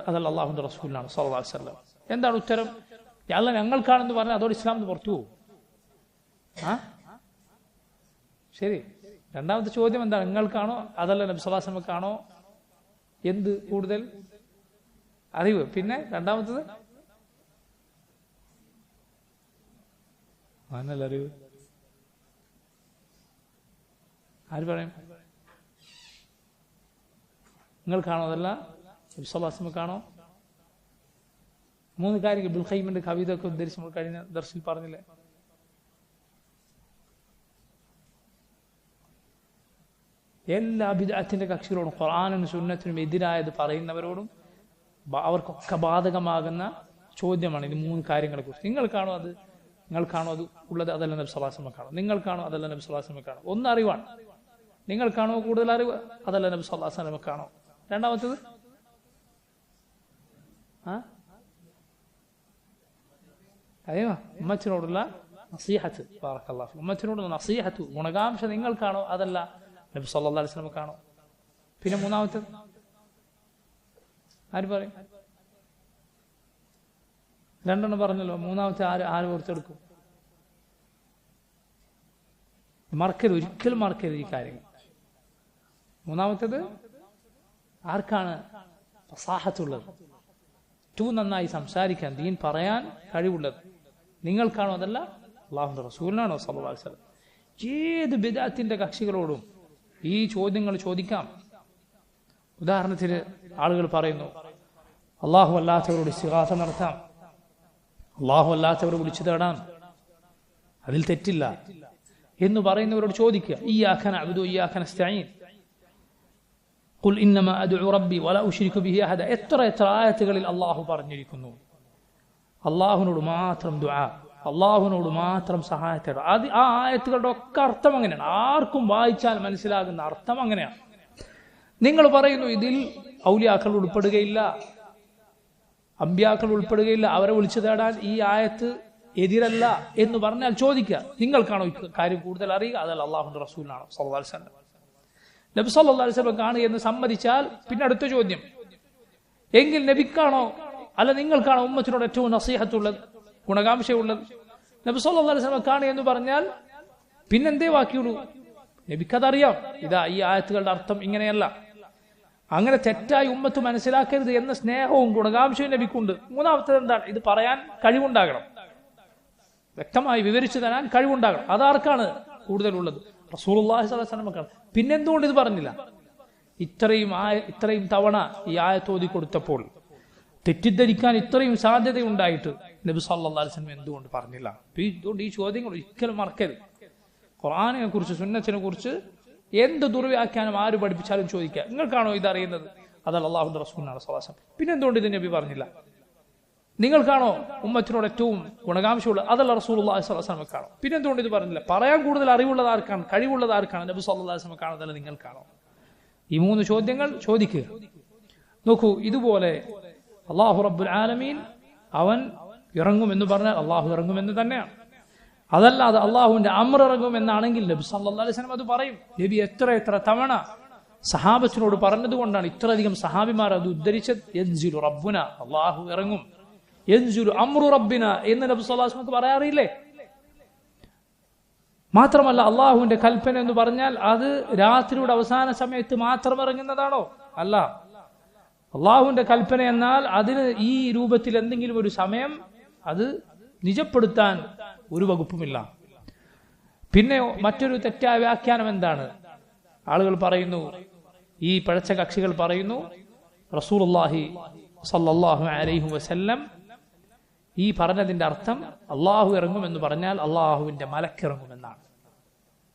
അതല്ല അള്ളാഹുവിന്റെ റസൂലിനാണ് സ്വല്ലല്ലാഹു അലൈഹി വസല്ലം. എന്താണ് ഉത്തരം? അല്ല ഞങ്ങൾക്കാണെന്ന് പറഞ്ഞാൽ അതോടെ ഇസ്ലാം പുറത്തു പോകും. ശരി, രണ്ടാമത്തെ ചോദ്യം എന്താണ്? നിങ്ങൾക്കാണോ അതല്ല നബി സ്വല്ലല്ലാഹു അലൈഹി വസല്ലമക്കാണോ എന്ത് കൂടുതൽ അറിവ്? പിന്നെ രണ്ടാമത്തത് അറിവ് ആര് പറയും? നിങ്ങൾക്കാണോ അതല്ല നബി സ്വല്ലല്ലാഹു അലൈഹി വസല്ലമക്കാണോ? 3 കാര്യങ്ങൾ ഇബ്നുൽ ഖയ്യിമിന്റെ കവിത ഒക്കെ ഉദ്ധരിച്ച് നമ്മൾ കഴിഞ്ഞ ദർസിൽ പറഞ്ഞില്ലേ? എല്ലാ ബിദ്അത്തിന്റെ കക്ഷികളോടും ഖുർആനിനും സുന്നത്തിനും എതിരായത് പറയുന്നവരോടും അവർക്കൊക്കെ ബാധകമാകുന്ന ചോദ്യമാണ് ഇത് 3 കാര്യങ്ങളെ കുറിച്ച്. നിങ്ങൾക്കാണോ അത് ഉള്ളത്? അതല്ല നബി സ്വല്ലല്ലാഹു അലൈഹി വസല്ലമക്കാണോ? നിങ്ങൾക്കാണോ അതല്ല നബി സ്വല്ലല്ലാഹു അലൈഹി വസല്ലമക്കാണോ? ഒന്ന് അറിവാണ്. നിങ്ങൾക്കാണോ കൂടുതൽ അറിവ്, അതല്ല നബി സല്ലല്ലാഹു അലൈഹി വസല്ലമക്കാണോ? രണ്ടാമത്തേത് ഉമ്മത്തിനോടുള്ള നസീഹത്ത്, ബാറക്കല്ലാഹു ഫീക്. ഉമ്മത്തിനോടുള്ള നസീഹത്ത്, ഗുണകാംക്ഷ നിങ്ങൾക്കാണോ അതല്ല നബി സല്ലല്ലാഹു അലൈഹി വസല്ലമക്കാണോ? പിന്നെ മൂന്നാമത്തേത് ആര് പറയും? രണ്ടെണ്ണം പറഞ്ഞല്ലോ, മൂന്നാമത്തെ ആര് ഓർത്തെടുക്കും? മറക്കരുത്, ഒരിക്കലും മറക്കരുത് ഈ കാര്യങ്ങൾ. മൂന്നാമത്തേത് ആർക്കാണ് ഫസാഹത്തുള്ളത്, ഏറ്റവും നന്നായി സംസാരിക്കാൻ, ദീൻ പറയാൻ കഴിവുള്ളത്? നിങ്ങൾക്കാണോ അതല്ല അല്ലാഹുവിന്റെ റസൂലിനാണോ സല്ലല്ലാഹു അലൈഹി വസല്ലം? ഏത് ബിദ്അത്തിന്റെ കക്ഷികളോടും ഈ ചോദ്യങ്ങൾ ചോദിക്കാം. ഉദാഹരണത്തിന് ആളുകൾ പറയുന്നു അല്ലാഹു അല്ലാത്തവരോട് ഇസ്തിഗാസ നടത്താം, അല്ലാഹു അല്ലാത്തവരെ വിളിച്ചു തേടാം, അതിൽ തെറ്റില്ല എന്ന് പറയുന്നവരോട് ചോദിക്കുക, ഇയ്യാക നഅ്ബുദു വഇയ്യാക നസ്തഈൻ ഖുൽ ഇന്നമാ അദ്ഉ റബ്ബി വലാ ഉശ്രികു ബിഹി അഹദ. എത്ര ആയത്തുകളിൽ അല്ലാഹു പറഞ്ഞിരിക്കുന്നു അല്ലാഹുവിനോട് മാത്രം ദുആ, അല്ലാഹുവിനോട് മാത്രം സഹായത്തോടെ. അത് ആ ആയത്തുകളുടെ ഒക്കെ അർത്ഥം അങ്ങനെയാണ്, ആർക്കും വായിച്ചാൽ മനസ്സിലാകുന്ന അർത്ഥം അങ്ങനെയാണ്. നിങ്ങൾ പറയുന്നു ഇതിൽ ഔലിയാക്കൾ ഉൾപ്പെടുകയില്ല, അമ്പിയാക്കൾ ഉൾപ്പെടുകയില്ല, അവരെ വിളിച്ചു തേടാൻ ഈ ആയത്ത് എതിരല്ല എന്ന് പറഞ്ഞാൽ ചോദിക്കുക, നിങ്ങൾക്കാണോ കാര്യം കൂടുതൽ അറിയുക അതല്ല അല്ലാഹുവിന്റെ റസൂലിനാണോ സല്ലല്ലാഹു അലൈഹി വസല്ലം? നബി സല്ലല്ലാഹു അലൈഹി വസല്ലം കാണുക എന്ന് സമ്മതിച്ചാൽ പിന്നെ അടുത്ത ചോദ്യം, എങ്കിൽ നബിക്കാണോ അല്ല നിങ്ങൾക്കാണോ ഉമ്മത്തിനോട് ഏറ്റവും നസീഹത്തുള്ളത്, ഗുണകാംക്ഷയുള്ളത്? നബി സല്ലല്ലാഹു അലൈഹി വസല്ലം കാണുക എന്ന് പറഞ്ഞാൽ പിന്നെന്തേ ബാക്കിയുള്ളൂ? നബിക്കതറിയാം, ഇതാ ഈ ആയത്തുകളുടെ അർത്ഥം ഇങ്ങനെയല്ല, അങ്ങനെ തെറ്റായി ഉമ്മത്ത് മനസ്സിലാക്കരുത് എന്ന സ്നേഹവും ഗുണകാംക്ഷയും നബിക്കുണ്ട്. മൂന്നാമത്തേത് എന്താണ്? ഇത് പറയാൻ കഴിവുണ്ടാകണം, വ്യക്തമായി വിവരിച്ചു തരാൻ കഴിവുണ്ടാകണം. അതാർക്കാണ് കൂടുതലുള്ളത്? റസൂലുള്ളാഹി സ്വല്ലല്ലാഹു അലൈഹി വസല്ലമക്കാണ്. പിന്നെന്തുകൊണ്ട് ഇത് പറഞ്ഞില്ല? ഇത്രയും തവണ ഈ ആയത്ത് ഓതി കൊടുത്തപ്പോൾ തെറ്റിദ്ധരിക്കാൻ ഇത്രയും സാധ്യതയുണ്ടായിട്ട് നബി സല്ലല്ലാഹു അലൈഹി വസല്ലം എന്തുകൊണ്ട് പറഞ്ഞില്ല? ഇതുകൊണ്ട് ഈ ചോദ്യങ്ങൾ ഒരിക്കലും മറക്കരുത്. ഖുർആനിനെ കുറിച്ച് സുന്നത്തിനെ കുറിച്ച് എന്ത് ദുർവ്യാഖ്യാനം ആര് പഠിപ്പിച്ചാലും ചോദിക്കുക, നിങ്ങൾക്കാണോ ഇതറിയുന്നത് അതല്ല അല്ലാഹുവിന്റെ റസൂലിനാണ് സല്ലല്ലാഹു അലൈഹി വസല്ലം? പിന്നെ എന്തുകൊണ്ട് ഇത് നബി പറഞ്ഞില്ല? നിങ്ങൾക്കാണോ ഉമ്മത്തിനോട് ഏറ്റവും ഗുണകാംക്ഷയുള്ളത് അതല്ല റസൂലുള്ളാഹി സ്വല്ലല്ലാഹു അലൈഹി വസല്ലമക്കാണോ? പിന്നെ എന്തുകൊണ്ട് ഇത് പറഞ്ഞില്ല? പറയാൻ കൂടുതൽ അറിവുള്ളത് ആർക്കാണ്, കഴിവുള്ളത് ആർക്കാണ്? നബി സല്ലല്ലാഹു അലൈഹി വസല്ലമക്കാണോ അതല്ല നിങ്ങൾക്കാണോ? ഈ മൂന്ന് ചോദ്യങ്ങൾ ചോദിക്കുക. നോക്കൂ, ഇതുപോലെ അല്ലാഹു റബ്ബുൽ ആലമീൻ അവൻ ഇറങ്ങുമെന്ന് പറഞ്ഞാൽ അല്ലാഹു ഇറങ്ങുമെന്ന് തന്നെയാണ്. അതല്ലാതെ അള്ളാഹുവിന്റെ അമ്ർ ഇറങ്ങും എന്നാണെങ്കിൽ നബി സല്ലല്ലാഹു അലൈഹി വസല്ലം അത് പറയും. നബി എത്ര തവണ സഹാബത്തിനോട് പറഞ്ഞതുകൊണ്ടാണ് ഇത്രയധികം സഹാബിമാർ അത് ഉദ്ധരിച്ചത്. യൻസിലു റബ്ബുന, അള്ളാഹു ഇറങ്ങും, യൻസിലു അമ്രു റബ്ബിന എന്ന് നബി സല്ലല്ലാഹു അലൈഹി വസല്ലം പറയാറില്ലേ? മാത്രമല്ല അള്ളാഹുവിന്റെ കൽപ്പന എന്ന് പറഞ്ഞാൽ അത് രാത്രിയുടെ അവസാന സമയത്ത് മാത്രം ഇറങ്ങുന്നതാണോ? അല്ല. അള്ളാഹുവിന്റെ കൽപ്പന എന്നാൽ അതിന് ഈ രൂപത്തിൽ എന്തെങ്കിലും ഒരു സമയം അത് നിജപ്പെടുത്താൻ ഒരു വകുപ്പുമില്ല. പിന്നെ മറ്റൊരു തെറ്റായ വ്യാഖ്യാനം എന്താണ്? ആളുകൾ പറയുന്നു, ഈ പഴച്ച കക്ഷികൾ പറയുന്നു, റസൂലുള്ളാഹി സ്വല്ലല്ലാഹു അലൈഹി വസല്ലം ഈ പറഞ്ഞതിന്റെ അർത്ഥം അള്ളാഹു ഇറങ്ങുമെന്ന് പറഞ്ഞാൽ അള്ളാഹുവിന്റെ മലക്ക് ഇറങ്ങുമെന്നാണ്.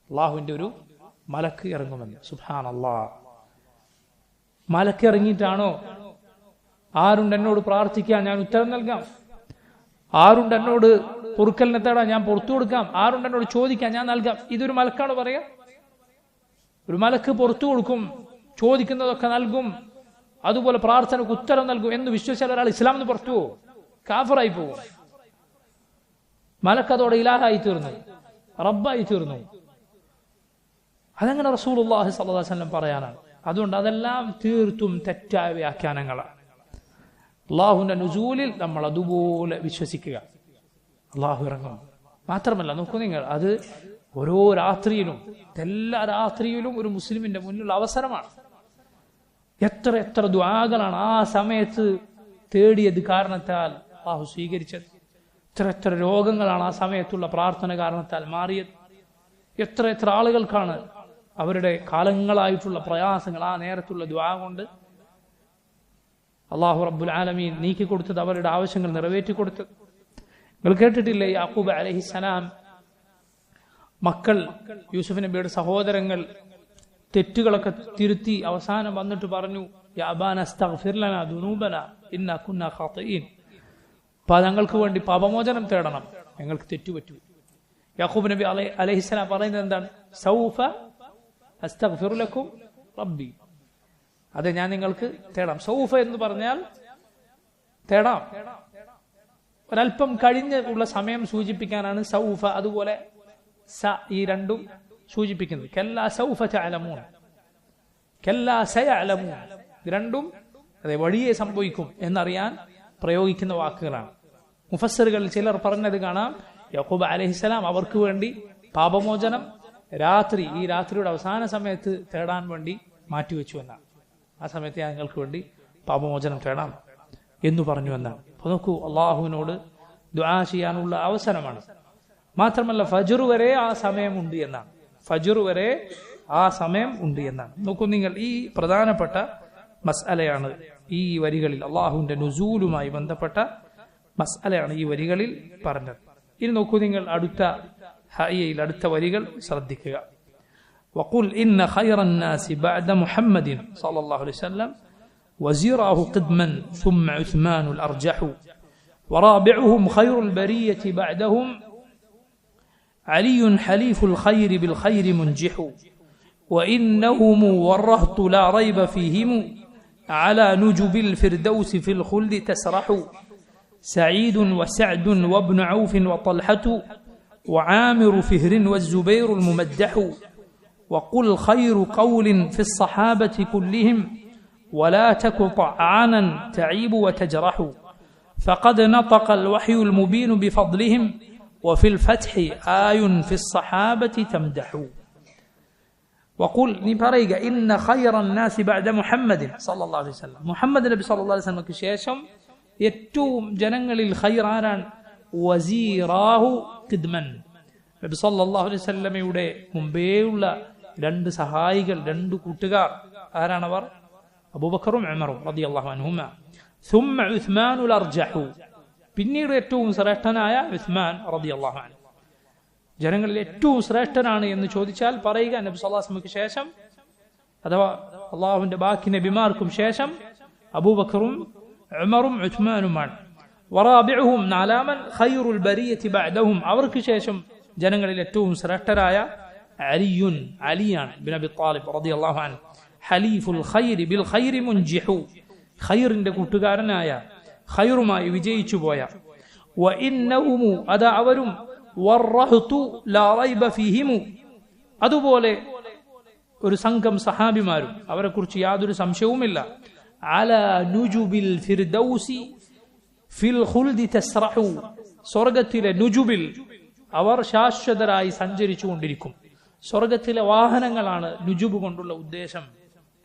അള്ളാഹുവിന്റെ ഒരു മലക്ക് ഇറങ്ങുമെന്ന്. സുബ്ഹാനല്ലാഹ്. മലക്ക് ഇറങ്ങിയിട്ടാണോ? ആരുണ്ട് എന്നോട് പ്രാർത്ഥിക്കാൻ ഞാൻ ഉത്തരം നൽകാം, ആരുണ്ട് എന്നോട് പൊറുക്കലിനെ തേടാൻ ഞാൻ പുറത്തു കൊടുക്കാം, ആരുണ്ട് എന്നോട് ചോദിക്കാൻ ഞാൻ നൽകാം. ഇതൊരു മലക്കാണ് പറയാ? ഒരു മലക്ക് പുറത്തു കൊടുക്കും, ചോദിക്കുന്നതൊക്കെ നൽകും, അതുപോലെ പ്രാർത്ഥനക്ക് ഉത്തരം നൽകും എന്ന് വിശ്വസിച്ചാൽ ഒരാൾ ഇസ്ലാം എന്ന് പുറത്തു പോകും, കാഫറായി പോകും. മലക്ക് അതോടെ ഇലാഹായി തീർന്നു, റബ്ബായി തീർന്നു. അതെങ്ങനെ റസൂലുള്ളാഹി സ്വല്ലല്ലാഹു അലൈഹി വസല്ലം പറയാനാണ്? അതുകൊണ്ട് അതെല്ലാം തീർത്തും തെറ്റായ വ്യാഖ്യാനങ്ങളാണ്. അള്ളാഹുവിന്റെ നുസൂലിൽ നമ്മൾ അതുപോലെ വിശ്വസിക്കുക. അള്ളാഹു ഇറങ്ങും. മാത്രമല്ല, നോക്കൂ നിങ്ങൾ, അത് ഓരോ രാത്രിയിലും, എല്ലാ രാത്രിയിലും ഒരു മുസ്ലിമിന്റെ മുന്നിലുള്ള അവസരമാണ്. എത്ര ദുആകളാണ് ആ സമയത്ത് തേടിയത് കാരണത്താൽ അള്ളാഹു സ്വീകരിച്ചത്. എത്ര രോഗങ്ങളാണ് ആ സമയത്തുള്ള പ്രാർത്ഥന കാരണത്താൽ മാറിയത്. എത്ര ആളുകൾക്കാണ് അവരുടെ കാലങ്ങളായിട്ടുള്ള പ്രയാസങ്ങൾ ആ നേരത്തുള്ള ദുആ കൊണ്ട് അല്ലാഹു റബ്ബുൽ ആലമീൻ നീക്കി കൊടുത്തത്, അവരുടെ ആവശ്യങ്ങൾ നിറവേറ്റി കൊടുത്തത്. നിങ്ങൾ കേട്ടിട്ടില്ലേ, യാക്കൂബ് അലൈഹിസ്സലാം മക്കൾ, യൂസുഫ് നബിയുടെ സഹോദരങ്ങൾ തെറ്റുകളൊക്കെ തിരുത്തി അവസാനം വന്നിട്ട് പറഞ്ഞു, യാ അബാനാ അസ്തഗ്ഫിർ ലനാ ദുനൂബനാ ഇന്നാ കുന്നാ ഖാതിഈൻ. ഞങ്ങൾക്ക് വേണ്ടി പാപമോചനം തേടണം, ഞങ്ങൾക്ക് തെറ്റുപറ്റു. യാക്കൂബ് നബി അലൈഹിസ്സലാം പറയുന്നത് എന്താണ്? സൗഫ അസ്തഗ്ഫിറു ലക്കും റബ്ബി. അത് ഞാൻ നിങ്ങൾക്ക് തേടാം. സൗഫ എന്ന് പറഞ്ഞാൽ തേടാം, ഒരൽപ്പം കഴിഞ്ഞ് ഉള്ള സമയം സൂചിപ്പിക്കാനാണ് സൗഫ. അതുപോലെ സ, ഈ രണ്ടും സൂചിപ്പിക്കുന്നത്. കല്ലാ സൗഫ തഅലമൂൻ, കല്ലാ സയഅലമൂൻ, ഇത് രണ്ടും അതെ വഴിയെ സംഭവിക്കും എന്നറിയാൻ പ്രയോഗിക്കുന്ന വാക്കുകളാണ്. മുഫസ്സിറുകളിൽ ചിലർ പറഞ്ഞത് കാണാം, യാക്കൂബ് അലൈഹിസ്സലാം അവർക്ക് വേണ്ടി പാപമോചനം രാത്രി, ഈ രാത്രിയുടെ അവസാന സമയത്ത് തേടാൻ വേണ്ടി മാറ്റിവെച്ചു എന്നാണ്. ആ സമയത്ത് ഞങ്ങൾക്ക് വേണ്ടി പാപമോചനം തേടാം എന്ന് പറഞ്ഞു എന്നാണ്. അപ്പൊ നോക്കൂ, അള്ളാഹുവിനോട് ദുആ ചെയ്യാനുള്ള അവസരമാണ്. മാത്രമല്ല ഫജ്ർ വരെ ആ സമയമുണ്ട് എന്നാണ്. ഫജ്ർ വരെ ആ സമയം ഉണ്ട് എന്നാണ്. നോക്കൂ നിങ്ങൾ, ഈ പ്രധാനപ്പെട്ട മസ്അലയാണ് ഈ വരികളിൽ, അള്ളാഹുവിന്റെ നുസൂലുമായി ബന്ധപ്പെട്ട മസ്അലയാണ് ഈ വരികളിൽ പറഞ്ഞത്. ഇനി നോക്കൂ നിങ്ങൾ, അടുത്ത ഹയ്യയിൽ അടുത്ത വരികൾ ശ്രദ്ധിക്കുക. وقل إن خير الناس بعد محمد صلى الله عليه وسلم وزيراه قدما ثم عثمان الأرجح ورابعهم خير البرية بعدهم علي حليف الخير بالخير منجح وإنهم والرهط لا ريب فيهم على نجب الفردوس في الخلد تسرح سعيد وسعد وابن عوف وطلحة وعامر فهر والزبير الممدح وقل خير قول في الصحابة كلهم ولا تك طعانا تعيب وتجرح فقد نطق الوحي المبين بفضلهم وفي الفتح آي في الصحابة تمدح وقل نبريق إن خير الناس بعد محمد صلى الله عليه وسلم محمد النبي صلى الله عليه وسلم كشيشم يتوم جننغل الخيران وزيراه قدما നബി സല്ലല്ലാഹു അലൈഹി വസല്ലമയുടെ മുമ്പേയുള്ള രണ്ട് സഹായികൾ, രണ്ട് കൂട്ടുകാർ ആരാണവർ? അബൂബക്കറും ഉമറും റളിയല്ലാഹു അൻഹുമ. ثم عثمان الأرجح, പിന്നീട് ഏറ്റവും ശ്രേഷ്ഠനായ ഉസ്മാൻ റളിയല്ലാഹു അൻഹു. ജനങ്ങളിൽ ഏറ്റവും ശ്രേഷ്ഠനാണ് എന്ന് ചോദിച്ചാൽ പറയുക നബി സല്ലല്ലാഹു അലൈഹി വസല്ലമയ്ക്ക് ശേഷം, അഥവാ അള്ളാഹുവിന്റെ ബാക്കി നബിമാർക്കും ശേഷം അബൂബക്കറും ഉമറും ഉസ്മാനുമാണ്. വറാബിഉഹും, നാലാമൻ ഖൈറുൽ ബരിയത്തി ബഅദഹും, അവർക്ക് ശേഷം ജനങ്ങളിൽ ഏറ്റവും ശ്രേഷ്ഠരായ അലിയുൻ, അലിയാണ് ഇബ്നു അബി ത്വാലിബ് റളിയല്ലാഹു അൻഹു. ഹലീഫുൽ ഖൈരി ബിൽ ഖൈരി മുൻജിഹു, ഖൈറിന്റെ കൂട്ടുകാരനായ, ഖൈറുമായി വിജയിച്ചു പോയ. വഇന്നഹും, അത അവരും, വറഹ്തു ലാ റൈബ ഫീഹിം, അതുപോലെ ഒരു സംഘം സഹാബിമാരും, അവരെ കുറിച്ച് യാതൊരു സംശയവുമില്ല. അലാ നുജുബിൽ ഫിർദൗസി ഫിൽ ഖുൽദി തസ്റഹു, സ്വർഗ്ഗത്തിലെ നുജുബിൽ അവർ ശാശ്വതരായി സഞ്ചരിച്ചു കൊണ്ടിരിക്കും. സ്വർഗത്തിലെ വാഹനങ്ങളാണ് നുജുബ് കൊണ്ടുള്ള ഉദ്ദേശം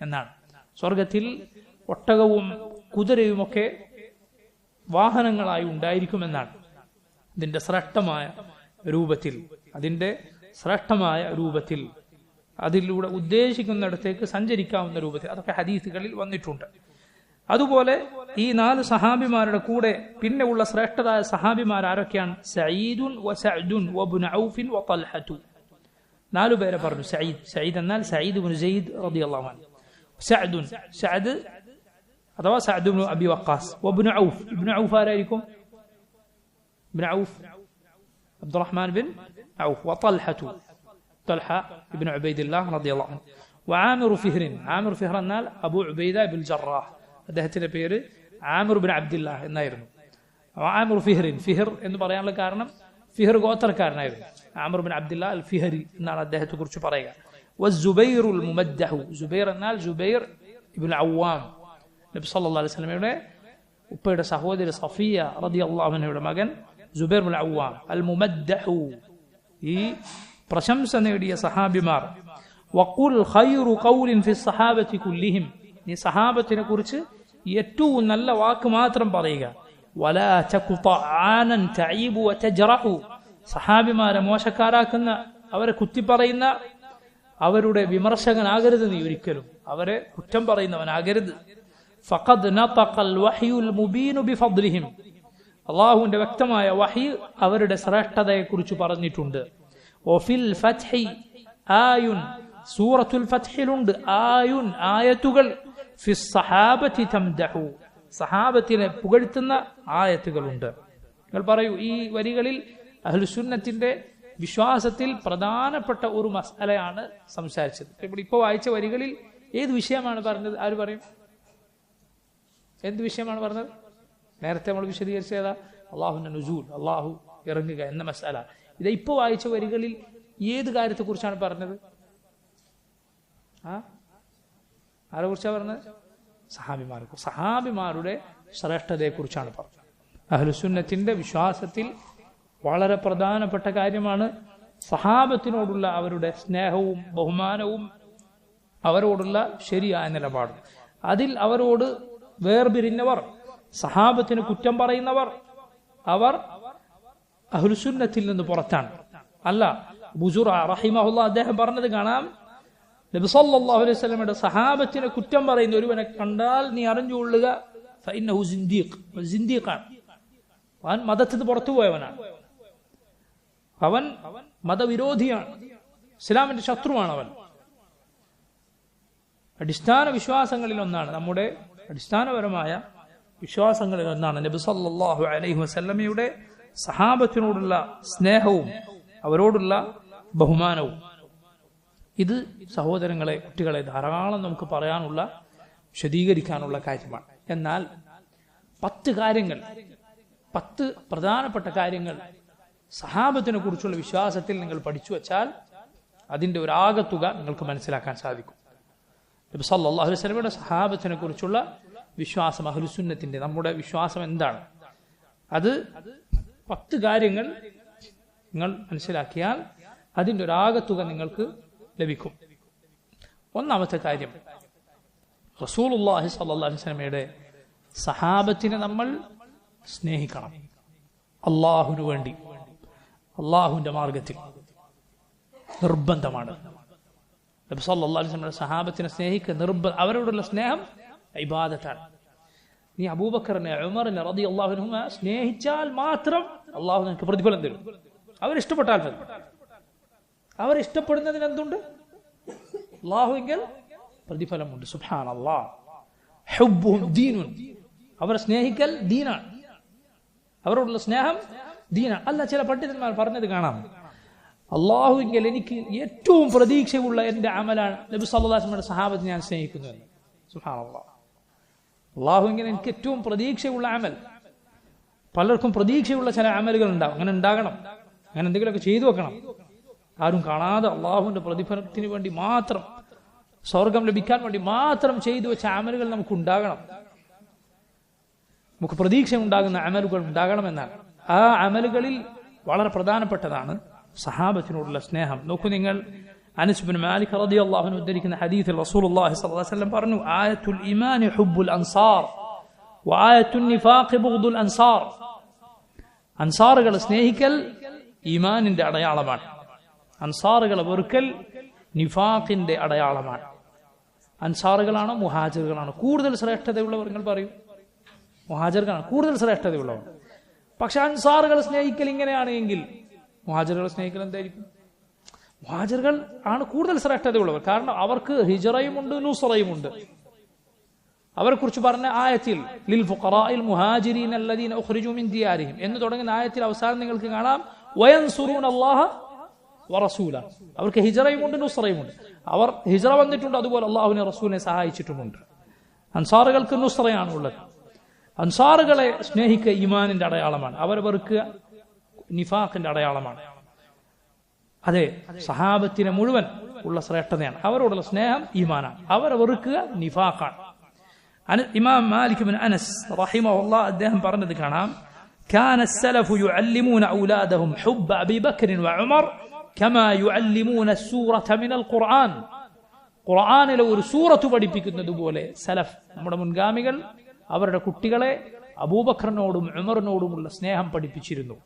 എന്നാണ്. സ്വർഗത്തിൽ ഒട്ടകവും കുതിരയുമൊക്കെ വാഹനങ്ങളായി ഉണ്ടായിരിക്കുമെന്നാണ്. ഇതിന്റെ ശ്രേഷ്ഠമായ രൂപത്തിൽ അതിലൂടെ ഉദ്ദേശിക്കുന്നിടത്തേക്ക് സഞ്ചരിക്കാവുന്ന രൂപത്തിൽ, അതൊക്കെ ഹദീസുകളിൽ വന്നിട്ടുണ്ട്. അതുപോലെ ഈ 4 സഹാബിമാരുടെ കൂടെ പിന്നെ ഉള്ള ശ്രേഷ്ഠരായ സഹാബിമാർ ആരൊക്കെയാണ്? സഈദുൻ വസഅദുൻ വബ്നു ഔഫിൻ വതൽഹതു. 4 പേരെ പറഞ്ഞു. സഈദ് എന്നാൽ സഈദ് ഇബ്നു സയ്യിദ് റളിയല്ലാഹു അൻഹു. സഅദുൻ, സഅദ് അഥവാ സഅദ് ഇബ്നു അബി വഖാസ്. വബ്നു ഔഫ്, ഇബ്നു ഔഫ് ആരായിരിക്കും? ഇബ്നു ഔഫ് അബ്ദുറഹ്മാൻ ബിൻ ഔഫ്. വതൽഹതു, തൽഹ ഇബ്നു ഉബൈദില്ലാഹ് റളിയല്ലാഹു അൻഹു. വആമിർ ഫിഹ്ർ, ആമിർ ഫിഹ്ർ എന്നാൽ അബൂ ഉബൈദ ബിൻ ജറാഹ്, അദ്ദേഹത്തിന്റെ പേര് ആമിർ ബിൻ അബ്ദുല്ലാഹ് എന്നായിരുന്നു. ആമിർ ഫിഹ്റിൻ, ഫിഹ്ർ എന്ന് പറയാനുള്ള കാരണം ഫിഹ്ർ ഗോത്രക്കാരനായിരുന്നു. ആമിർ ബിൻ അബ്ദുല്ലാഹ് അൽ ഫിഹരി എന്നാണ് അദ്ദേഹത്തെ കുറിച്ച് പറയുക. വസുബൈറുൽ മുമദ്ദഹു, സുബൈർ എന്നാൽ സുബൈർ ഇബ്നു അവ്വാം, നബി സല്ലല്ലാഹു അലൈഹി വസല്ലമയുടെ ഉപ്പയുടെ സഹോദരി സഫിയ റളിയല്ലാഹു അൻഹയുടെ മകൻ സുബൈർ ഇബ്നു അവ്വാം. അൽ മുമദ്ദഹു, ഈ പ്രശംസ നേടിയ സഹാബിമാർ. വഖുൽ ഖൈറു ഖൗലിൻ ഫി സ്വഹാബത്തി കുല്ലിഹിം, നീ സഹാബത്തിനെ കുറിച്ച് ഏറ്റവും നല്ല വാക്ക് മാത്രം പറയുക. വലാ തകു തആനൻ തഈബു വതജ്റഹു, സഹാബിമാരെ മോശക്കാരാക്കുന്ന, അവരെ കുത്തിപ്പറയുന്ന, അവരുടെ വിമർശകനാകരുത് നീ ഒരിക്കലും, അവരെ കുറ്റം പറയുന്നവനാകരുത്. ഫഖദ് നതഖൽ വഹ്യുൽ മുബീനു ബിഫദ്ലിഹിം, അല്ലാഹുവിന്റെ വ്യക്തമായ വഹി അവരുടെ ശ്രേഷ്ഠതയെക്കുറിച്ച് പറഞ്ഞിട്ടുണ്ട്. വഫിൽ ഫത്ഹി ആയുൻ, സൂറത്തുൽ ഫത്ഹിലുണ്ട് ആയുൻ, ആയത്തുകൾ. ഫിസ് സഹാബത്തി തംദഹു, സഹാബത്തിനെ പുകഴ്ത്തുന്ന ആയത്തുകളുണ്ട്. നിങ്ങൾ പറയൂ, ഈ വരികളിൽ അഹ്ലുസുന്നത്തിന്റെ വിശ്വാസത്തിൽ പ്രധാനപ്പെട്ട ഒരു മസലയാണ് സംസാരിച്ചത്. ഇപ്പോൾ വായിച്ച വരികളിൽ ഏത് വിഷയമാണ് പറഞ്ഞത്? ആര് പറയും? എന്ത് വിഷയമാണ് പറഞ്ഞത്? നേരത്തെ നമ്മൾ വിശദീകരിച്ചതാ അള്ളാഹുവിന്റെ നുസൂൽ, അള്ളാഹു ഇറങ്ങുക എന്ന മസല. ഇത് ഇപ്പോൾ വായിച്ച വരികളിൽ ഏത് കാര്യത്തെക്കുറിച്ചാണ് പറഞ്ഞത്? ആരെ കുറിച്ചാണ് പറഞ്ഞത്? സഹാബിമാരുടെ ശ്രേഷ്ഠതയെക്കുറിച്ചാണ് പറഞ്ഞത്. അഹ്ലുസുന്നത്തിന്റെ വിശ്വാസത്തിൽ വളരെ പ്രധാനപ്പെട്ട കാര്യമാണ് സഹാബത്തിനോടുള്ള അവരുടെ സ്നേഹവും ബഹുമാനവും അവരോടുള്ള ശരിയായ നിലപാടും. അതിൽ അവരോട് വേർപിരിഞ്ഞവർ, സഹാബത്തിന് കുറ്റം പറയുന്നവർ, അവർ അഹ്ലുസുന്നത്തിൽ നിന്ന് പുറത്താണ്. അല്ല, ബുസുറ റഹിമഹുല്ലാഹ് അദ്ദേഹം പറഞ്ഞത് കാണാം, നബി സല്ലല്ലാഹു അലൈഹി വസല്ലമയുടെ സഹാബത്തിനെ കുറ്റം പറയുന്ന ഒരുവനെ കണ്ടാൽ നീ അറിഞ്ഞുകൊള്ളുക, ഫഇന്നഹു സിന്ദീഖാണ്, അവൻ മതത്തിൽ നിന്ന് പുറത്തുപോയവനാണ്, അവൻ മതവിരോധിയാണ്, ഇസ്ലാമിന്റെ ശത്രുവാണ് അവൻ. അടിസ്ഥാന വിശ്വാസങ്ങളിൽ ഒന്നാണ്, നമ്മുടെ അടിസ്ഥാനപരമായ വിശ്വാസങ്ങളിൽ ഒന്നാണ് നബി സല്ലല്ലാഹു അലൈഹി വസല്ലമയുടെ സഹാബത്തിനോടുള്ള സ്നേഹവും അവരോടുള്ള ബഹുമാനവും. ഇത് സഹോദരങ്ങളെ, കുട്ടികളെ, ധാരാളം നമുക്ക് പറയാനുള്ള, വിശദീകരിക്കാനുള്ള കാര്യമാണ്. എന്നാൽ 10 പ്രധാനപ്പെട്ട കാര്യങ്ങൾ സഹാബത്തിനെ കുറിച്ചുള്ള വിശ്വാസത്തിൽ നിങ്ങൾ പഠിച്ചു വച്ചാൽ അതിന്റെ ഒരു ആകത്തുക നിങ്ങൾക്ക് മനസ്സിലാക്കാൻ സാധിക്കും. നബി സല്ലല്ലാഹു അലൈഹി വസല്ലമയുടെ സഹാബത്തിനെ കുറിച്ചുള്ള വിശ്വാസം, അഹ്ലുസുന്നത്തിന്റെ നമ്മുടെ വിശ്വാസം എന്താണ്? അത് 10 കാര്യങ്ങൾ നിങ്ങൾ മനസ്സിലാക്കിയാൽ അതിന്റെ ഒരു ആകത്തുക നിങ്ങൾക്ക് ലഭിക്കും. ഒന്നാമത്തെ കാര്യം, റസൂലുള്ളാഹി സ്വല്ലല്ലാഹു അലൈഹി വസല്ലമയുടെ സഹാബത്തിനെ നമ്മൾ സ്നേഹിക്കണം. അള്ളാഹുവിനു വേണ്ടി, അള്ളാഹുവിന്റെ മാർഗത്തിൽ നിർബന്ധമാണ്. നബി സല്ലല്ലാഹു അലൈഹി വസല്ലമയുടെ സഹാബത്തിനെ സ്നേഹിക്കുക അവരോടുള്ള സ്നേഹം ഇബാദത്താണ്. നീ അബൂബക്കറിനെ, ഉമറിനെ റളിയല്ലാഹു അൻഹുമ സ്നേഹിച്ചാൽ മാത്രം അള്ളാഹു നിനക്ക് പ്രതിഫലം തരും. അവരിഷ്ടപ്പെട്ടാൽ മതി. അവരിഷ്ടപ്പെടുന്നതിന് എന്തുണ്ട്? അള്ളാഹുവിൽ പ്രതിഫലമുണ്ട്. സുബ്ഹാനല്ലാഹ്. ഹുബ്ബുഹും ദീനുൻ, അവരെ സ്നേഹിക്കൽ ദീനാണ്, അവരോടുള്ള സ്നേഹം ദീനാണ്. അല്ല, ചില പണ്ഡിതന്മാർ പറഞ്ഞത് കാണാം, അള്ളാഹുവിൽ എനിക്ക് ഏറ്റവും പ്രതീക്ഷയുള്ള എന്റെ അമലാണ് നബി സല്ലല്ലാഹു അലൈഹി വസല്ലമയുടെ സഹാബത്തെ ഞാൻ സ്നേഹിക്കുന്നു എന്ന്. സുബ്ഹാനല്ലാഹ്. അള്ളാഹുവിൽ എനിക്ക് ഏറ്റവും പ്രതീക്ഷയുള്ള അമൽ. പലർക്കും പ്രതീക്ഷയുള്ള ചില അമലുകൾ ഉണ്ടാവും. അങ്ങനെ ഉണ്ടാകണം, അങ്ങനെ എന്തെങ്കിലുമൊക്കെ ചെയ്തു വെക്കണം. ആരും കാണാതെ അള്ളാഹുവിന്റെ പ്രതിഫലത്തിന് വേണ്ടി മാത്രം, സ്വർഗം ലഭിക്കാൻ വേണ്ടി മാത്രം ചെയ്തു വെച്ച അമലുകൾ നമുക്ക് ഉണ്ടാകണം. നമുക്ക് പ്രതീക്ഷ ഉണ്ടാകുന്ന അമലുകൾ ഉണ്ടാകണമെന്നാണ്. ആ അമലുകളിൽ വളരെ പ്രധാനപ്പെട്ടതാണ് സഹാബത്തിനോടുള്ള സ്നേഹം. നോക്കൂ നിങ്ങൾ, അനസ് ഇബ്നു മാലിക് റളിയല്ലാഹു അൻഹു ഉദ്ധരിക്കുന്ന ഹദീസിൽ റസൂലുള്ളാഹി സ്വല്ലല്ലാഹു അലൈഹി വസല്ലം പറഞ്ഞു, ആയത്തുൽ ഈമാനി ഹുബ്ബുൽ അൻസാർ വആയത്തുൻ നിഫാഖി ബുഗ്ദുൽ അൻസാർ. അൻസാറുകളെ സ്നേഹിക്കൽ ഈമാനിന്റെ അടയാളമാണ്, അൻസാറുകളെ വെറുക്കൽ നിഫാഖിന്റെ അടയാളമാണ്. അൻസാറുകളാണോ മുഹാജിറുകളാണോ കൂടുതൽ ശ്രേഷ്ഠതയുള്ളവർ? നിങ്ങൾ പറയൂ. മുഹാജിറുകളാണ് കൂടുതൽ ശ്രേഷ്ഠതയുള്ളവർ. പക്ഷെ അൻസാറുകളെ സ്നേഹിക്കൽ ഇങ്ങനെയാണ് എങ്കിൽ മുഹാജിറുകളെ സ്നേഹിക്കൽ എന്തായിരിക്കും? മുഹാജിറുകൾ ആണ് കൂടുതൽ ശ്രേഷ്ഠതയുള്ളവർ. കാരണം അവർക്ക് ഹിജറയുമുണ്ട്, നുസ്റയുമുണ്ട്. അവരെ കുറിച്ച് പറഞ്ഞ ആയത്തിൽ ലിൽ ഫുഖറാഇൽ മുഹാജിരീന അല്ലദീന ഉഖ്രിജൂ മിൻ ദിയാരിഹിം എന്ന് തുടങ്ങുന്ന ആയത്തിൽ അവസാനം നിങ്ങൾക്ക് കാണാം വയൻസുറൂന അല്ലാഹ വറസൂല. അവർക്ക് ഹിജറയുമുണ്ട്, നുസ്റയുമുണ്ട്. അവർ ഹിജറ വന്നിട്ടുണ്ട്, അതുപോലെ അള്ളാഹുവിനെ റസൂലിനെ സഹായിച്ചിട്ടുമുണ്ട്. അൻസാറുകൾക്ക് നുസ്റയാണ് ഉള്ളത്. അൻസാറുകളെ സ്നേഹിക്കുക ഈമാനിന്റെ അടയാളമാണ്, അവരെ വെറുക്കുക നിഫാഖിന്റെ അടയാളമാണ്. അതെ, സഹാബത്തിനെ മുഴുവൻ ഉള്ള ശ്രേഷ്ഠതയാണ്. അവരോടുള്ള സ്നേഹം ഈമാനാണ്, അവരെ വെറുക്കുക നിഫാഖാണ്. ഇമാം മാലിക് ഇബ്നു അനസ് റഹിമഹുല്ലാഹ് അദ്ദേഹം പറഞ്ഞത് കാണാം, كان السلف يعلمون أولادهم حب أبي بكر وعمر كما يعلمون السورة من القرآن. ഖുർആനിലെ ഒരു സൂറത്ത് പഠിപ്പിക്കുന്നത് പോലെ സലഫ്, നമ്മുടെ മുൻഗാമികൾ, അവരുടെ കുട്ടികളെ അബൂബക്കറിനോടും ഉമറിനോടുമുള്ള സ്നേഹം പഠിപ്പിച്ചിരുന്നു.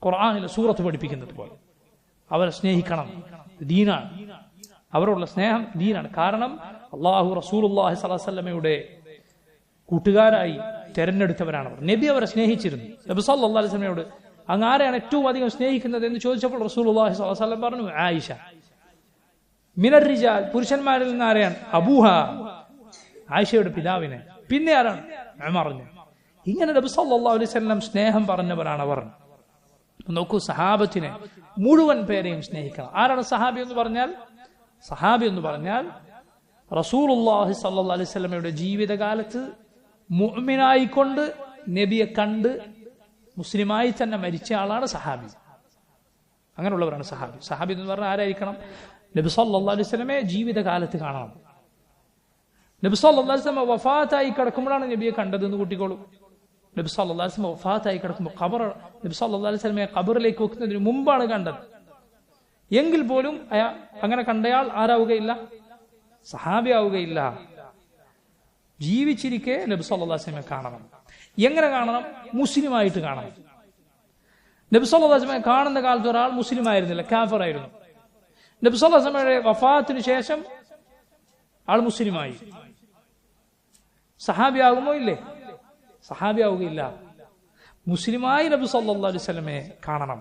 ഖുർആനിലെ സൂറത്ത് പഠിപ്പിക്കുന്നത് പോലെ അവരെ സ്നേഹിക്കണം, ദീനാണ്. അവരോടുള്ള സ്നേഹം ദീനാണ്. കാരണം അള്ളാഹു റസൂലുള്ളാഹി സ്വല്ലല്ലാഹു അലൈഹി വസല്ലമയുടെ കൂട്ടുകാരായി തെരഞ്ഞെടുത്തവരാണ് അവർ. നബി അവരെ സ്നേഹിച്ചിരുന്നു. നബി സല്ലല്ലാഹു അലൈഹി വസല്ലമയോട് അങ്ങ് ആരെയാണ് ഏറ്റവും അധികം സ്നേഹിക്കുന്നത് എന്ന് ചോദിച്ചപ്പോൾ റസൂലുള്ളാഹി സ്വല്ലല്ലാഹു അലൈഹി വസല്ലം പറഞ്ഞു, ആയിഷ. മിനർ റിജാൽ, പുരുഷന്മാരിൽ നിന്ന് ആരെയാണ്? അബൂഹ, ആയിഷയുടെ പിതാവിനെ. പിന്നെ ആരാണ്? ഉമർ. ഇങ്ങനെ നബി സല്ലല്ലാഹു അലൈഹി വസല്ലം സ്നേഹം പറഞ്ഞവരാണ് അവർ. നോക്കൂ, സഹാബത്തിനെ മുഴുവൻ പേരെയും സ്നേഹിക്കണം. ആരാണ് സഹാബി എന്ന് പറഞ്ഞാൽ? സഹാബി എന്ന് പറഞ്ഞാൽ റസൂലുള്ളാഹി സ്വല്ലല്ലാഹു അലൈഹി വസല്ലമയുടെ ജീവിതകാലത്ത് മുഅ്മിനായിക്കൊണ്ട് നബിയെ കണ്ട് മുസ്ലിമായി തന്നെ മരിച്ച ആളാണ് സഹാബി. അങ്ങനെയുള്ളവരാണ് സഹാബി. സഹാബി എന്ന് പറഞ്ഞാൽ ആരായിരിക്കണം? നബി സല്ലല്ലാഹു അലൈഹി വസല്ലമയെ ജീവിതകാലത്ത് കാണണം. നബി സല്ലല്ലാഹു അലൈഹി വസല്ലം വഫാത്തായി കിടക്കുമ്പോഴാണ് നബിയെ കണ്ടതെന്ന് കൂട്ടിക്കോളൂ. നബി സല്ലല്ലാഹു അലൈഹി വസല്ലം വഫാത്തായി കിടക്കുമ്പോൾ നബി സല്ലല്ലാഹു അലൈഹി വസല്ലമയെ ഖബറിലേക്ക് വെക്കുന്നതിന് മുമ്പാണ് കണ്ടത്. എങ്കിൽ പോലും അങ്ങനെ കണ്ടയാൾ ആരാവുകയില്ല? സഹാബി ആവുകയില്ല. ജീവിച്ചിരിക്കെ നബി സല്ലല്ലാഹു അലൈഹി വസല്ലമയെ കാണണം. എങ്ങനെ കാണണം? മുസ്ലിമായിട്ട് കാണണം. നബി സല്ലല്ലാഹു അലൈഹി വസല്ലമയെ കാണുന്ന കാലത്ത് ഒരാൾ മുസ്ലിം ആയിരുന്നില്ല, കാഫിറായിരുന്നു. നബി സല്ലല്ലാഹു അലൈഹി വസല്ലമയുടെ വഫാത്തിന് ശേഷം ആൾ മുസ്ലിമായി. സഹാബി ആകുമോ? ഇല്ലേ, സഹാബി ആവുകയില്ല. മുസ്ലിമായി നബി സല്ലല്ലാഹു അലൈഹി വസല്ലമയെ കാണണം.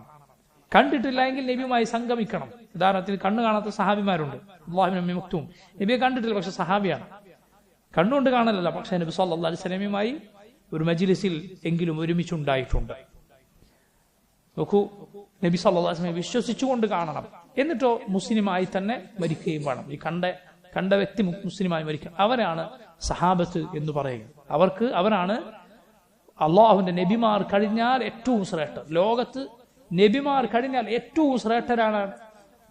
കണ്ടിട്ടില്ല എങ്കിൽ നബിയുമായി സംഗമിക്കണം. ഉദാഹരണത്തിന് കണ്ണ് കാണാത്ത സഹാബിമാരുണ്ട്. അല്ലാഹു ഇബ്നു ഉമ്മി മക്തൂം നബിയെ കണ്ടിട്ടില്ല, പക്ഷെ സഹാബിയാണ്. കണ്ണുകൊണ്ട് കാണലല്ല, പക്ഷെ നബി സല്ലല്ലാഹു അലൈഹി വസല്ലമയുമായി ഒരു മജ്ലിസിൽ എങ്കിലും ഒരുമിച്ചുണ്ടായിട്ടുണ്ട്. നോക്കൂ, നബി സല്ലല്ലാഹു അലൈഹി വസല്ലമയെ വിശ്വസിച്ചുകൊണ്ട് കാണണം. എന്നിട്ടോ മുസ്ലിമായി തന്നെ മരിക്കുകയും വേണം. ഈ കണ്ട വ്യക്തി മുസ്ലിമായി മരിക്കുക, അവരാണ് സഹാബത്ത് എന്ന് പറയുക. അവരാണ് അള്ളാഹുവിന്റെ നബിമാർ കഴിഞ്ഞാൽ ഏറ്റവും ശ്രേഷ്ഠർ. ലോകത്ത് നബിമാർ കഴിഞ്ഞാൽ ഏറ്റവും ശ്രേഷ്ഠരാണ്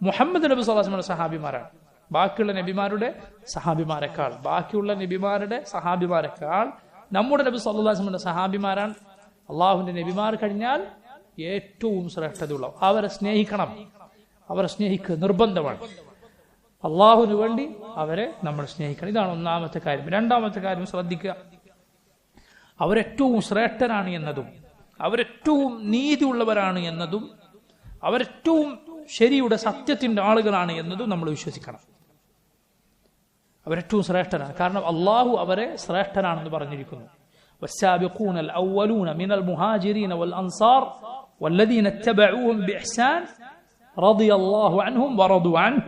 മുഹമ്മദ് നബി സല്ലല്ലാഹു അലൈഹി വസല്ലമയുടെ സഹാബിമാരാണ്. ബാക്കിയുള്ള നബിമാരുടെ സഹാബിമാരെക്കാൾ നമ്മുടെ നബി സല്ലല്ലാഹു അലൈഹി വസല്ലമയുടെ സഹാബിമാരാണ് അള്ളാഹുവിന്റെ നബിമാർ കഴിഞ്ഞാൽ ഏറ്റവും ശ്രേഷ്ഠതയുള്ളവർ. അവരെ സ്നേഹിക്കണം, അവരെ സ്നേഹിക്കുക നിർബന്ധമാണ്. അള്ളാഹുവിന് വേണ്ടി അവരെ നമ്മൾ സ്നേഹിക്കണം. ഇതാണ് ഒന്നാമത്തെ കാര്യം. രണ്ടാമത്തെ കാര്യം ശ്രദ്ധിക്കുക, അവരേറ്റവും ശ്രേഷ്ഠരാണ് എന്നതും അവരേറ്റവും നീതിയുള്ളവരാണ് എന്നതും അവരേറ്റവും ശരിയുടെ സത്യത്തിന്റെ ആളുകളാണ് എന്നതും നമ്മൾ വിശ്വസിക്കണം. അവരേറ്റവും ശ്രേഷ്ഠരാണ്, കാരണം അള്ളാഹു അവരെ ശ്രേഷ്ഠരാണെന്ന് പറഞ്ഞിരിക്കുന്നു. والسابقون الأولون من المهاجرين والأنصار والذين اتبعوهم بإحسان رضي الله عنهم ورضوا عنه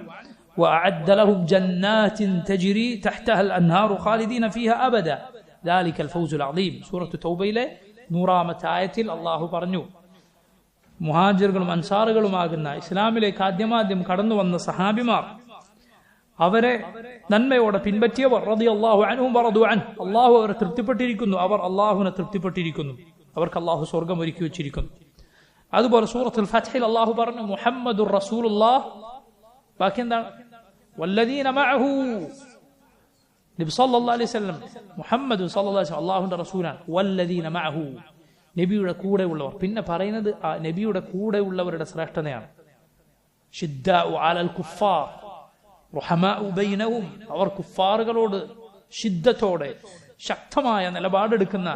وأعد لهم جنات تجري تحتها الأنهار خالدين فيها أبدا ذلك الفوز العظيم. سورة التوبة 100-ാമത്തെ ആയത്തിൽ അള്ളാഹു പറഞ്ഞു, മുഹാജിറുകളും അൻസാറുകളുമാകുന്ന ഇസ്ലാമിലേക്ക് ആദ്യമാദ്യം കടന്നു വന്ന സഹാബിമാർ, അവരെ നന്മയോടെ പിൻപറ്റിയവർ റളിയല്ലാഹു അൻഹും വറദു അൻഹു, അള്ളാഹു അവരെ തൃപ്തിപ്പെട്ടിരിക്കുന്നു, അവർ അള്ളാഹുവിനെ തൃപ്തിപ്പെട്ടിരിക്കുന്നു, അവർക്ക് അള്ളാഹു സ്വർഗം ഒരുക്കി വെച്ചിരിക്കുന്നു. അതുപോലെ സൂറത്തുൽ ഫത്ഹിൽ അള്ളാഹു പറഞ്ഞു മുഹമ്മദുർ റസൂലുള്ളാഹ്. ബാക്കി എന്താണ്? വല്ലദീന മഅഹു. നബി സല്ലല്ലാഹു അലൈഹി വസല്ലം മുഹമ്മദ് സല്ലല്ലാഹു അലൈഹി വസല്ലം അള്ളാഹുവിന്റെ റസൂലാണ്. വല്ലദീന മഅഹു, നബിയുടെ കൂടെ ഉള്ളവർ. പിന്നെ പറയുന്നത് ആ നബിയുടെ കൂടെ ഉള്ളവരുടെ ശ്രേഷ്ഠതയാണ്. ശിദ്ദാഉ അലൽ കുഫാർ റഹമാഉ ബൈനഹും, അവർ കുഫാറുകളോട് ശിദ്ദത്തോടെ ശക്തമായ നിലപാടെടുക്കുന്ന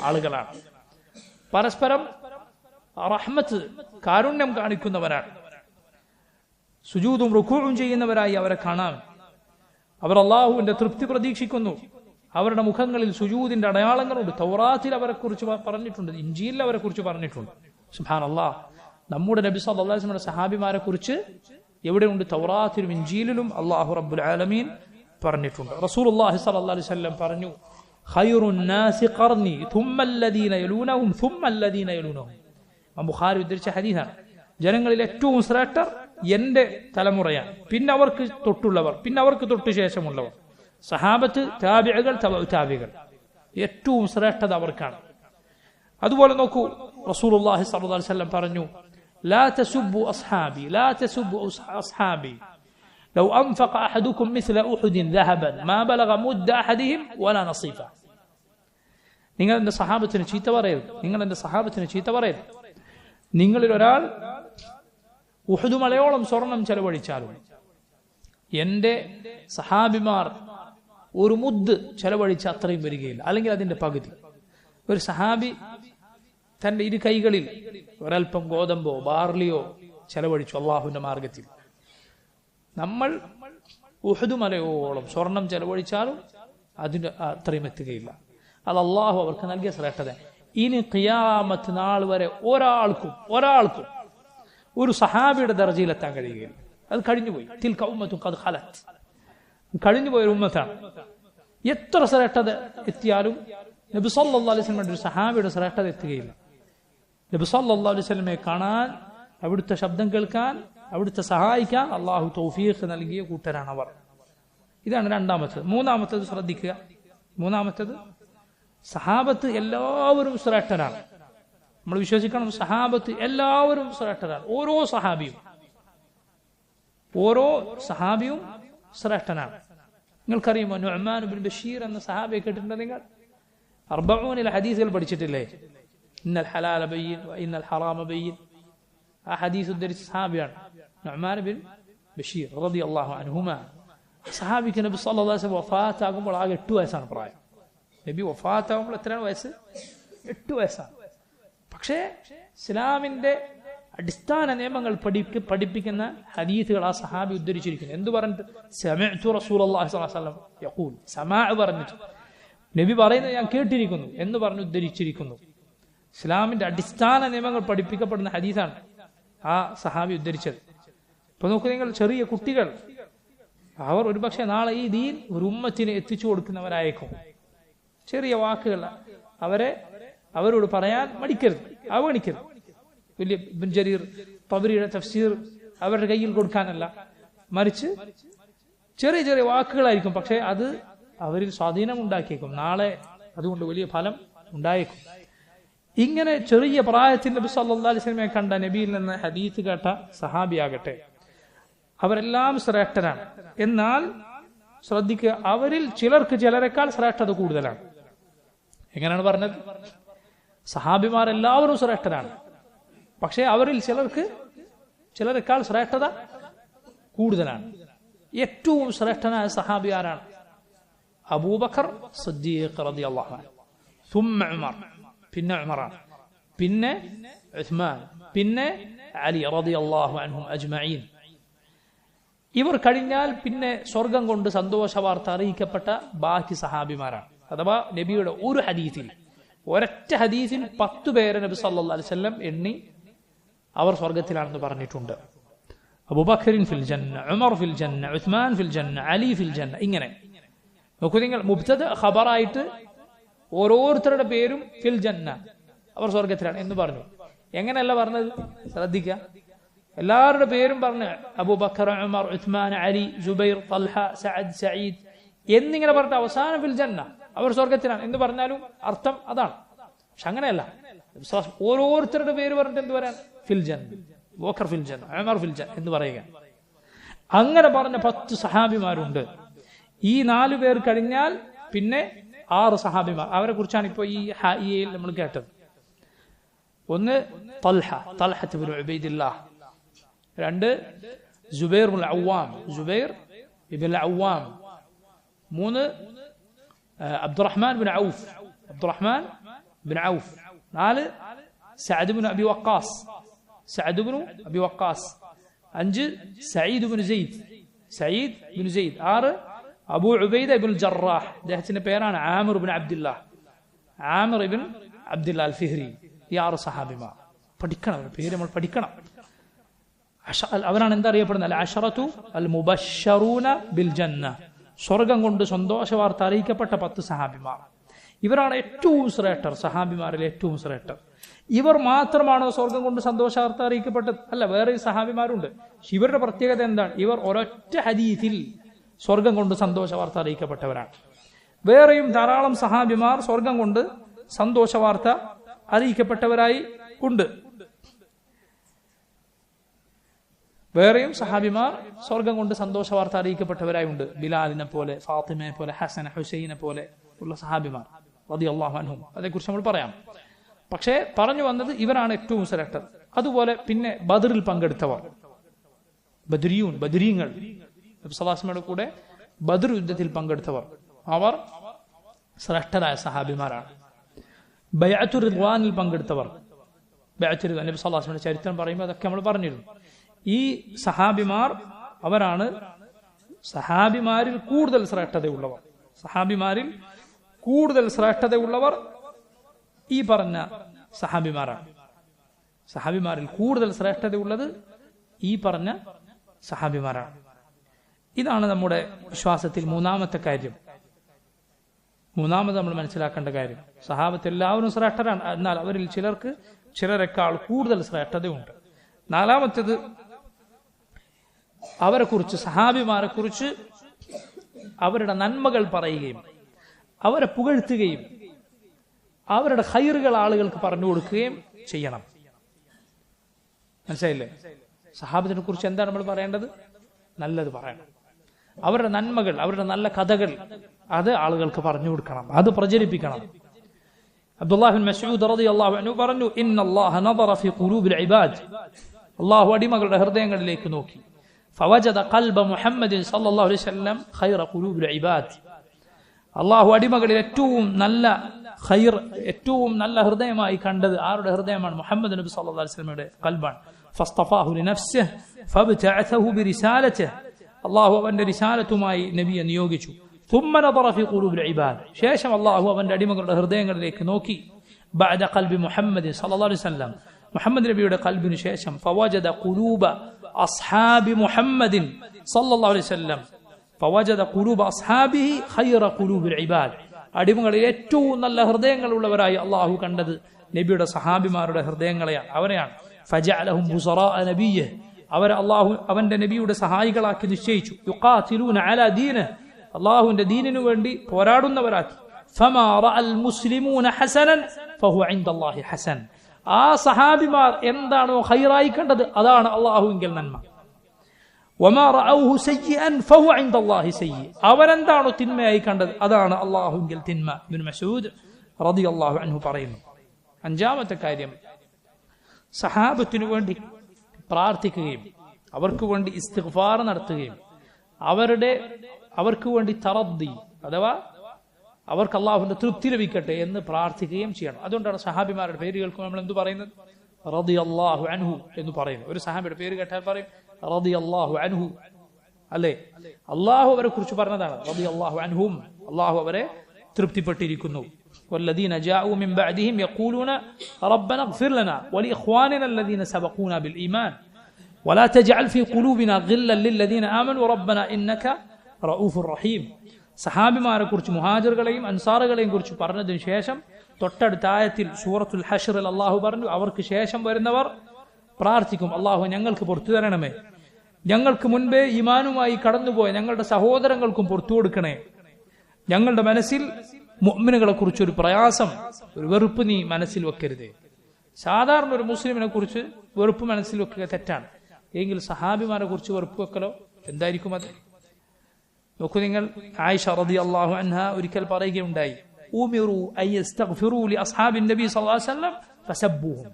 ആളുകളാണ്. പരസ്പരം റഹ്മത്ത് കാരുണ്യം കാണിക്കുന്നവരാണ്. സുജൂദും റുകൂഉം ചെയ്യുന്നവരായി അവരെ കാണാം. അവർ അള്ളാഹുവിന്റെ തൃപ്തി പ്രതീക്ഷിക്കുന്നു. അവരുടെ മുഖങ്ങളിൽ സുജൂദിന്റെ അടയാളങ്ങളുണ്ട്. തൗറാത്തിൽ അവരെ കുറിച്ച് പറഞ്ഞിട്ടുണ്ട്, ഇഞ്ചീലിൽ അവരെ കുറിച്ച് പറഞ്ഞിട്ടുണ്ട്. സുബ്ഹാനല്ലാഹ്, നമ്മുടെ നബി സല്ലല്ലാഹു അലൈഹി വസല്ലം സഹാബിമാരെ കുറിച്ച് എവിടെയുണ്ട്? തൗറാത്തിലും ഇഞ്ചീലിലും അല്ലാഹു റബ്ബുൽ ആലമീൻ പറഞ്ഞിട്ടുണ്ട്. റസൂലുള്ളാഹി സ്വല്ലല്ലാഹു അലൈഹി വസല്ലം പറഞ്ഞു, ഖൈറുൻ നാസി ഖർനി ثم الذين يلونهم ثم الذين يلونهم. ബുഖാരി ഉദ്ധരിച്ച ഹദീസാണ്. ജനങ്ങളിൽ ഏറ്റവും ശ്രേഷ്ഠർ എന്റെ തലമുറയാണ്, പിന്നെ അവർക്ക് തൊട്ടുള്ളവർ, പിന്നെ അവർക്ക് തൊട്ടു ശേഷമുള്ളവർ. സഹാബത്ത്, താബിഈകൾ, തബഉ ഏറ്റവും ശ്രേഷ്ഠത അവർക്കാണ്. അതുപോലെ നോക്കൂ, റസൂലുള്ളാഹി സ്വല്ലല്ലാഹു അലൈഹി വസല്ലം പറഞ്ഞു, ലാ തസുബ്ബു അസ്ഹാബി ലാ തസുബ്ബു അസ്ഹാബി ലൗ അൻഫഖ അഹദുകും മിസ്ല ഉഹുദിൻ ദഹബൻ മാ ബലഗ മുദ്ദ അഹദിഹിം വലാ നസീഫ. നിങ്ങൾ എന്റെ സഹാബത്തിനെ ചീത്ത പറയരുത്. നിങ്ങളിൽ ഒരാൾ ഉഹുദ് മലയോളം സ്വർണം ചെലവഴിച്ചാലും എന്റെ സഹാബിമാർ ഒരു മുദ്ദ് ചെലവഴിച്ച അത്രയും വരികയില്ല, അല്ലെങ്കിൽ അതിന്റെ പകുതി. ഒരു സഹാബി തന്റെ ഇരു കൈകളിൽ ഒരൽപ്പം ഗോതമ്പോ ബാർലിയോ ചെലവഴിച്ചു അള്ളാഹുവിന്റെ മാർഗത്തിൽ. നമ്മൾ ഉഹുദ് മലയോളം സ്വർണം ചെലവഴിച്ചാലും അതിന് അത്രയും എത്തുകയില്ല. അത് അള്ളാഹു അവർക്ക് നൽകിയ ശ്രേഷ്ഠത. ഇനി ഖിയാമത്ത് നാൾ വരെ ഒരാൾക്കും ഒരു സഹാബിയുടെ ദർജയിലെത്താൻ കഴിയുകയില്ല. അത് കഴിഞ്ഞുപോയി. തിൽക ഉമ്മത്തുൻ ഖദ് ഖലത്, കഴിഞ്ഞുപോയൊരു ഉമ്മത്താണ്. എത്ര ശ്രേഷ്ഠത എത്തിയാലും നബി സല്ലല്ലാഹു അലൈഹി വസല്ലം ഒരു സഹാബിയുടെ ശ്രേഷ്ഠത എത്തുകയില്ല. നബി സല്ലല്ലാഹു അലൈഹി വസല്ലമയെ കാണാൻ, അവിടുത്തെ ശബ്ദം കേൾക്കാൻ, അവിടുത്തെ സഹായിക്കാൻ അള്ളാഹു തൗഫീഖ് നൽകിയ കൂട്ടരാണ് അവർ. ഇതാണ് രണ്ടാമത്തത്. മൂന്നാമത്തത് ശ്രദ്ധിക്കുക. മൂന്നാമത്തത്, സഹാബത്ത് എല്ലാവരും ശ്രേഷ്ഠരാണ്. നമ്മൾ വിശ്വസിക്കണം, സഹാബത്ത് എല്ലാവരും ശ്രേഷ്ഠരാണ്. ഓരോ സഹാബിയും ശ്രേഷ്ഠനാണ്. നിങ്ങൾക്കറിയുമോ, നുഅ്മാൻ ഇബ്നു ബഷീർ എന്ന സഹാബിയെ കേട്ടിട്ടുണ്ടോ നിങ്ങൾ? 40 ഹദീസുകൾ പഠിച്ചിട്ടില്ലേ? ഇന്നൽ ഹലാല ബയ്യിൻ വ ഇന്നൽ ഹറാമ ബയ്യിൻ. ആ ഹദീസ് ഉദ്ധരിച്ച സഹാബിയാണ് നുഅ്മാൻ ഇബ്നു ബഷീർ റളിയല്ലാഹു അൻഹുമാ. സഹാബിക്ക് നബി സല്ലല്ലാഹു അലൈഹി വസല്ലം വഫാത്താകുമ്പോൾ ആകെ 8 വയസ്സാണ് പ്രായം. നബി വഫാത്താകുമ്പോൾ എത്രയാണ് വയസ്സ്? 8 വയസ്സാണ്. പക്ഷേ ഇസ്ലാമിന്റെ അടിസ്ഥാന നിയമങ്ങൾ പഠിപ്പിക്കുന്ന ഹദീസുകൾ ആ സഹാബി ഉദ്ധരിച്ചിരിക്കുന്നു. എന്ത് പറഞ്ഞിട്ട്? സമിഅ്തു റസൂലുള്ളാഹി സ്വല്ലല്ലാഹു അലൈഹി വസല്ലം യഖൂൽ. സമാഅ പറഞ്ഞിട്ട് നബി പറയുന്നത് ഞാൻ കേട്ടിരിക്കുന്നു എന്ന് പറഞ്ഞ് ഉദ്ധരിച്ചിരിക്കുന്നു. ഇസ്ലാമിന്റെ അടിസ്ഥാന നിയമങ്ങൾ പഠിപ്പിക്കപ്പെടുന്ന ഹദീസാണ് ആ സഹാബി ഉദ്ധരിച്ചത്. ഇപ്പൊ നോക്കൂ നിങ്ങൾ, ചെറിയ കുട്ടികൾ അവർ ഒരുപക്ഷെ നാളെ ഈ ദീൻ ഒരു ഉമ്മത്തിന് എത്തിച്ചു കൊടുക്കുന്നവരായേക്കും. ചെറിയ വാക്കുകൾ അവരോട് പറയാൻ മടിക്കരുത്, അവഗണിക്കരുത്. വലിയ ഇബ്നു ജരീർ തബരിയുടെ തഫ്സീർ അവരുടെ കയ്യിൽ കൊടുക്കാനല്ല, മറിച്ച് ചെറിയ ചെറിയ വാക്കുകളായിരിക്കും, പക്ഷെ അത് അവരിൽ സ്വാധീനം ഉണ്ടാക്കിയേക്കും. നാളെ അതുകൊണ്ട് വലിയ ഫലം ഉണ്ടായേക്കും. ഇങ്ങനെ ചെറിയ പ്രായത്തിൽ നബി സല്ലല്ലാഹു അലൈഹി വസല്ലമയെ കണ്ട, നബിയിൽ നിന്ന് ഹദീസ് കേട്ട സഹാബിയാകട്ടെ, അവരെല്ലാം ശ്രേഷ്ഠരാണ്. എന്നാൽ ശ്രദ്ധിക്കുക, അവരിൽ ചിലരെക്കാൾ ശ്രേഷ്ഠത കൂടുതലാണ്. എങ്ങനെയാണ് പറഞ്ഞത്? സഹാബിമാരെല്ലാവരും ശ്രേഷ്ഠരാണ്, പക്ഷേ അവരിൽ ചിലരെക്കാൾ ശ്രേഷ്ഠത കൂടുതലാണ്. ഏറ്റവും ശ്രേഷ്ഠനായ സഹാബി ആരാണ്? അബൂബക്കർ സിദ്ദീഖ് റളിയല്ലാഹു അൻഹു, ثم ഉമർ, പിന്നെ ഉമറാണ്, പിന്നെ ഉസ്മാൻ, പിന്നെ അലി റളിയല്ലാഹു അൻഹും അജ്മഈൻ. ഇവർ കഴിഞ്ഞാൽ പിന്നെ സ്വർഗം കൊണ്ട് സന്തോഷ വാർത്ത അറിയിക്കപ്പെട്ട ബാക്കി സഹാബിമാരാണ്. അഥവാ നബിയുടെ ഒരു ഹദീസിൽ, ഒരൊറ്റ ഹദീസിൽ 10 പേരെ നബി സല്ലല്ലാഹു അലൈഹി വസല്ലം എണ്ണി അവർ സ്വർഗത്തിലാണെന്ന് പറഞ്ഞിട്ടുണ്ട്. അബൂബക്കറിൻ ഫിൽ ജന്ന, ഉമർ ഫിൽ ജന്ന, ഉസ്മാൻ ഫിൽ ജന്ന, അലി ഫിൽ ജന്ന. ഇങ്ങനെ നോക്കൂ നിങ്ങൾ, മുബ്തദ ഖബറായിട്ട് ഓരോരുത്തരുടെ പേരും ഫിൽ ജന്ന, അവർ സ്വർഗത്തിലാണ് എന്ന് പറഞ്ഞു. എങ്ങനെയല്ല പറഞ്ഞത്? ശ്രദ്ധിക്കുക. എല്ലാവരുടെ പേരും പറഞ്ഞ് അബൂബക്കർ, ഉമർ, ഉസ്മാൻ, അലി, ജുബൈർ, തൽഹ, സഅദ്, സഈദ് എന്നിങ്ങനെ പറഞ്ഞിട്ട് അവസാനം ഫിൽ ജന്ന, അവർ സ്വർഗത്തിലാണ് എന്ന് പറഞ്ഞാലും അർത്ഥം അതാണ്. പക്ഷെ അങ്ങനെയല്ല, ഓരോരുത്തരുടെ പേര് പറഞ്ഞിട്ട് എന്ത് പറയാൻ? ഫിൽ ജന്ന, അബൂബക്കർ ഫിൽ ജന്ന, ഉമർ ഫിൽ ജന്ന എന്ന് പറയുക. അങ്ങനെ പറഞ്ഞ 10 സഹാബിമാരുണ്ട്. ഈ 4 പേർ കഴിഞ്ഞാൽ പിന്നെ 6 സഹാബിമാർ. അവരെ കുറിച്ചാണ് ഇപ്പോൾ ഈ ഹായിയയിൽ നമ്മൾ കേട്ടത്. ഒന്ന് Talha ibn Ubaidullah, 2 Zubair ibn al Awwam, 3 Abdurrahman bin Auf, 4 Saad bin Abi Waqqas, 5 Saeed bin Zaid, 6 Abu Ubaidah ibn al Jarrah, അദ്ദേഹത്തിന്റെ പേരാണ് ആമിർ ഇബ്നു അബ്ദുല്ലാഹ് അൽ ഫിഹ്രി. ഈ 6 സഹാബിമാർ പഠിക്കണം, പേര് നമ്മൾ പഠിക്കണം. അവരാണ് എന്തറിയപ്പെടുന്നത്? അൽ അശറതു അൽ മുബശ്ശറൂന ബിൽ ജന്ന, സ്വർഗം കൊണ്ട് സന്തോഷ വാർത്ത അറിയിക്കപ്പെട്ട 10 സഹാബിമാർ. ഇവരാണ് ഏറ്റവും ശ്രേഷ്ഠർ, സഹാബിമാരിൽ ഏറ്റവും ശ്രേഷ്ഠർ. ഇവർ മാത്രമാണോ സ്വർഗം കൊണ്ട് സന്തോഷ വാർത്ത അറിയിക്കപ്പെട്ടത്? അല്ല, വേറെ സഹാബിമാരുണ്ട്. ഇവരുടെ പ്രത്യേകത എന്താണ്? ഇവർ ഒരൊറ്റ ഹദീസിൽ സ്വർഗം കൊണ്ട് സന്തോഷ വാർത്ത അറിയിക്കപ്പെട്ടവരാണ്. വേറെയും ധാരാളം സഹാബിമാർ സ്വർഗം കൊണ്ട് സന്തോഷ വാർത്ത അറിയിക്കപ്പെട്ടവരായി ഉണ്ട്. വേറെയും സഹാബിമാർ സ്വർഗം കൊണ്ട് സന്തോഷ വാർത്ത അറിയിക്കപ്പെട്ടവരായി ഉണ്ട്. ബിലാലിനെ പോലെ, ഫാത്തിമയെ പോലെ, ഹസൻ ഹുസൈനെ പോലെ ഉള്ള സഹാബിമാർ റളിയല്ലാഹു അൻഹും. അതേക്കുറിച്ച് നമ്മൾ പറയാം. പക്ഷേ പറഞ്ഞു വന്നത് ഇവരാണ് ഏറ്റവും ശ്രേഷ്ഠർ. അതുപോലെ പിന്നെ ബദറിൽ പങ്കെടുത്തവർ, ബദരീങ്ങൾ, നബി സല്ലല്ലാഹു അലൈഹി വസല്ലമയുടെ കൂടെ ബദർ യുദ്ധത്തിൽ പങ്കെടുത്തവർ, അവർ ശ്രേഷ്ഠരായ സഹാബിമാരാണ്. ബൈഅത്തുർ റിദ്വാനിൽ പങ്കെടുത്തവർ, ബൈഅത്തുർ റിദ്വാൻ നബി സല്ലല്ലാഹു അലൈഹി വസല്ലമയുടെ ചരിത്രം പറയുമ്പോൾ അതൊക്കെ നമ്മൾ പറഞ്ഞിരുന്നു. ഈ സഹാബിമാർ അവരാണ് സഹാബിമാരിൽ കൂടുതൽ ശ്രേഷ്ഠതയുള്ളവർ ഈ പറഞ്ഞ സഹാബിമാരാണ്. സഹാബിമാരിൽ കൂടുതൽ ശ്രേഷ്ഠതയുള്ളത് ഈ പറഞ്ഞ സഹാബിമാരാണ്. ഇതാണ് നമ്മുടെ വിശ്വാസത്തിൽ മൂന്നാമത്തെ കാര്യം. മൂന്നാമത് നമ്മൾ മനസ്സിലാക്കേണ്ട കാര്യം, സഹാബത്ത് എല്ലാവരും ശ്രേഷ്ഠരാണ്. എന്നാൽ അവരിൽ ചിലരെക്കാൾ കൂടുതൽ ശ്രേഷ്ഠതയുണ്ട്. നാലാമത്തേത്, അവരെ കുറിച്ച്, സഹാബിമാരെ കുറിച്ച് അവരുടെ നന്മകൾ പറയുകയും അവരെ പുകഴ്ത്തുകയും അവരുടെ ഖൈറുകൾ ആളുകൾക്ക് പറഞ്ഞു കൊടുക്കുകയും ചെയ്യണം. മനസ്സിലായില്ലേ? സഹാബത്തിനെ കുറിച്ച് എന്താണ് നമ്മൾ പറയേണ്ടത്? നല്ലത് പറയണം. അവരുടെ നന്മകൾ, അവരുടെ നല്ല കഥകൾ അത് ആളുകൾക്ക് പറഞ്ഞു കൊടുക്കണം, അത് പ്രചരിപ്പിക്കണം. അബ്ദുല്ലാഹ് ബിൻ മസ്ഊദ് റളിയല്ലാഹു അൻഹു പറഞ്ഞു, ഇന്നല്ലാഹ നദറ ഫീ ഖുലൂബിൽ ഇബാദ്, അല്ലാഹു അടിമകളുടെ ഹൃദയങ്ങളിലേക്ക് നോക്കി. ഫവജദ ഖൽബ മുഹമ്മദിൻ സല്ലല്ലാഹു അലൈഹി വസല്ലം ഖൈറ ഖുലൂബിൽ ഇബാദ്, അല്ലാഹു അടിമകളിൽ ഏറ്റവും നല്ല ഖൈർ, ഏറ്റവും നല്ല ഹൃദയമായി കണ്ടത് ആരുടെ ഹൃദയമാണ്? മുഹമ്മദ് നബി സല്ലല്ലാഹു അലൈഹി വസല്ലമയുടെ ഖൽബാണ്. ഫസ്തഫാഹു ലിനഫ്സിഹി ഫബ്തഅസഹു ബിരിസാലതിഹി, അല്ലാഹു അവന്റെ റിസാലത്തുമായി നബിയെ നിയോഗിച്ചു. ثم نظر في قلوب العباد, ശേഷം അല്ലാഹു അവന്റെ അടിമകളുടെ ഹൃദയങ്ങളിലേക്ക് നോക്കി. بعد قلب محمد صلى الله عليه وسلم, മുഹമ്മദ് നബിയുടെ ഖൽബിനു ശേഷം فوجد قلوب أصحاب محمد صلى الله عليه وسلم فوجد قلوب أصحابه خير قلوب العباد, അടിമകളിൽ ഏറ്റവും നല്ല ഹൃദയങ്ങളുള്ളവരായി അല്ലാഹു കണ്ടത് നബിയുടെ സഹാബിമാരുടെ ഹൃദയങ്ങളെയാണ്, അവരെയാണ്. فجعلهم وزراء نبيه, അവരെ അല്ലാഹു അവന്റെ നബിയുടെ സഹായികളാക്കി നിശ്ചയിച്ചു. യുഖാതിലൂന അലാ ദീനിഹി, അല്ലാഹുവിന്റെ ദീനിനു വേണ്ടി പോരാടുന്നവരാക്കി. ഫമാ റഅൽ മുസ്ലിമൂന ഹസനൻ ഫഹുവ ഇൻദല്ലാഹി ഹസൻ, ആ സഹാബിമാർ എന്താണോ ഖൈറായി കണ്ടത് അതാണ് അല്ലാഹുവിങ്കൽ നന്മ. വമാ റഅൗഹു സയ്യിഅൻ ഫഹുവ ഇൻദല്ലാഹി സയ്യി, അവരെന്താണോ തിന്മയായി കണ്ടത് അതാണ് അല്ലാഹുവിങ്കൽ തിന്മ. ഇബ്നു മസ്ഊദ് റളിയല്ലാഹു അൻഹു പറയുന്നു. അഞ്ചാമത്തെ കാര്യം, സഹാബത്തിനു വേണ്ടി പ്രാർത്ഥിക്കുകയും അവർക്ക് വേണ്ടി ഇസ്തിഗ്ഫാർ നടത്തുകയും അവർക്ക് വേണ്ടി തറദ്ദി, അഥവാ അവർക്ക് അല്ലാഹുവിന്റെ തൃപ്തി ലഭിക്കട്ടെ എന്ന് പ്രാർത്ഥിക്കുകയും ചെയ്യണം. അതുകൊണ്ടാണ് സഹാബിമാരുടെ പേര് കേൾക്കുമ്പോൾ നമ്മൾ എന്ത് പറയുന്നത്? റളിയല്ലാഹു അൻഹു എന്ന് പറയുന്നത്. ഒരു സഹാബിയുടെ പേര് കേട്ടാൽ പറയും റളിയല്ലാഹു അൻഹു, അല്ലേ? അല്ലാഹു അവരെ കുറിച്ച് പറഞ്ഞതാണ് റളിയല്ലാഹു അൻഹും, അല്ലാഹു അവരെ തൃപ്തിപ്പെട്ടിരിക്കുന്നു. والذين جاءوا من بعدهم يقولون ربنا اغفر لنا ولإخواننا الذين سبقونا بالإيمان ولا تجعل في قلوبنا غلا للذين آمنوا ربنا إنك رؤوف رحيم. സഹാബിമാരെ കുറിച്ച്, മുഹാജിറുകളെയും അൻസാറുകളെയും കുറിച്ച് പറഞ്ഞതിന് ശേഷം തൊട്ടടുത്ത ആയത്തിൽ സൂറത്തുൽ ഹശ്റിൽ അല്ലാഹു പറഞ്ഞു, അവർക്ക് ശേഷം വരുന്നവർ പ്രാർത്ഥിക്കും, അല്ലാഹു ഞങ്ങൾക്ക് പുറത്തു തരണമേ, ഞങ്ങൾക്ക് മുൻപേ ഈമാനുമായി കടന്നുപോയ ഞങ്ങളുടെ സഹോദരങ്ങൾക്കും പുറത്തു കൊടുക്കണേ, ഞങ്ങളുടെ മനസ്സിൽ മുഅ്മിനുകളെ കുറിച്ച് ഒരു പ്രയാസം, ഒരു വെറുപ്പ് നീ മനസ്സിൽ വെക്കരുതേ. സാധാരണ ഒരു മുസ്ലിമിനെ കുറിച്ച് വെറുപ്പ് മനസ്സിൽ വെക്കുക തെറ്റാണ്. എങ്കിൽ സഹാബിമാരെ കുറിച്ച് വെറുപ്പ് വെക്കലോ എന്തായിരിക്കും അത്? നോക്കൂ നിങ്ങൾ, ആയിഷ റളിയല്ലാഹു അൻഹ ഒരിക്കൽ പറയുകയുണ്ടായി, ഉമിറു അൻ യസ്തഗ്ഫിറൂ ലി അസ്ഹാബിൻ നബി സല്ലല്ലാഹു അലൈഹി വസല്ലം ഫസബ്ബൂഹും,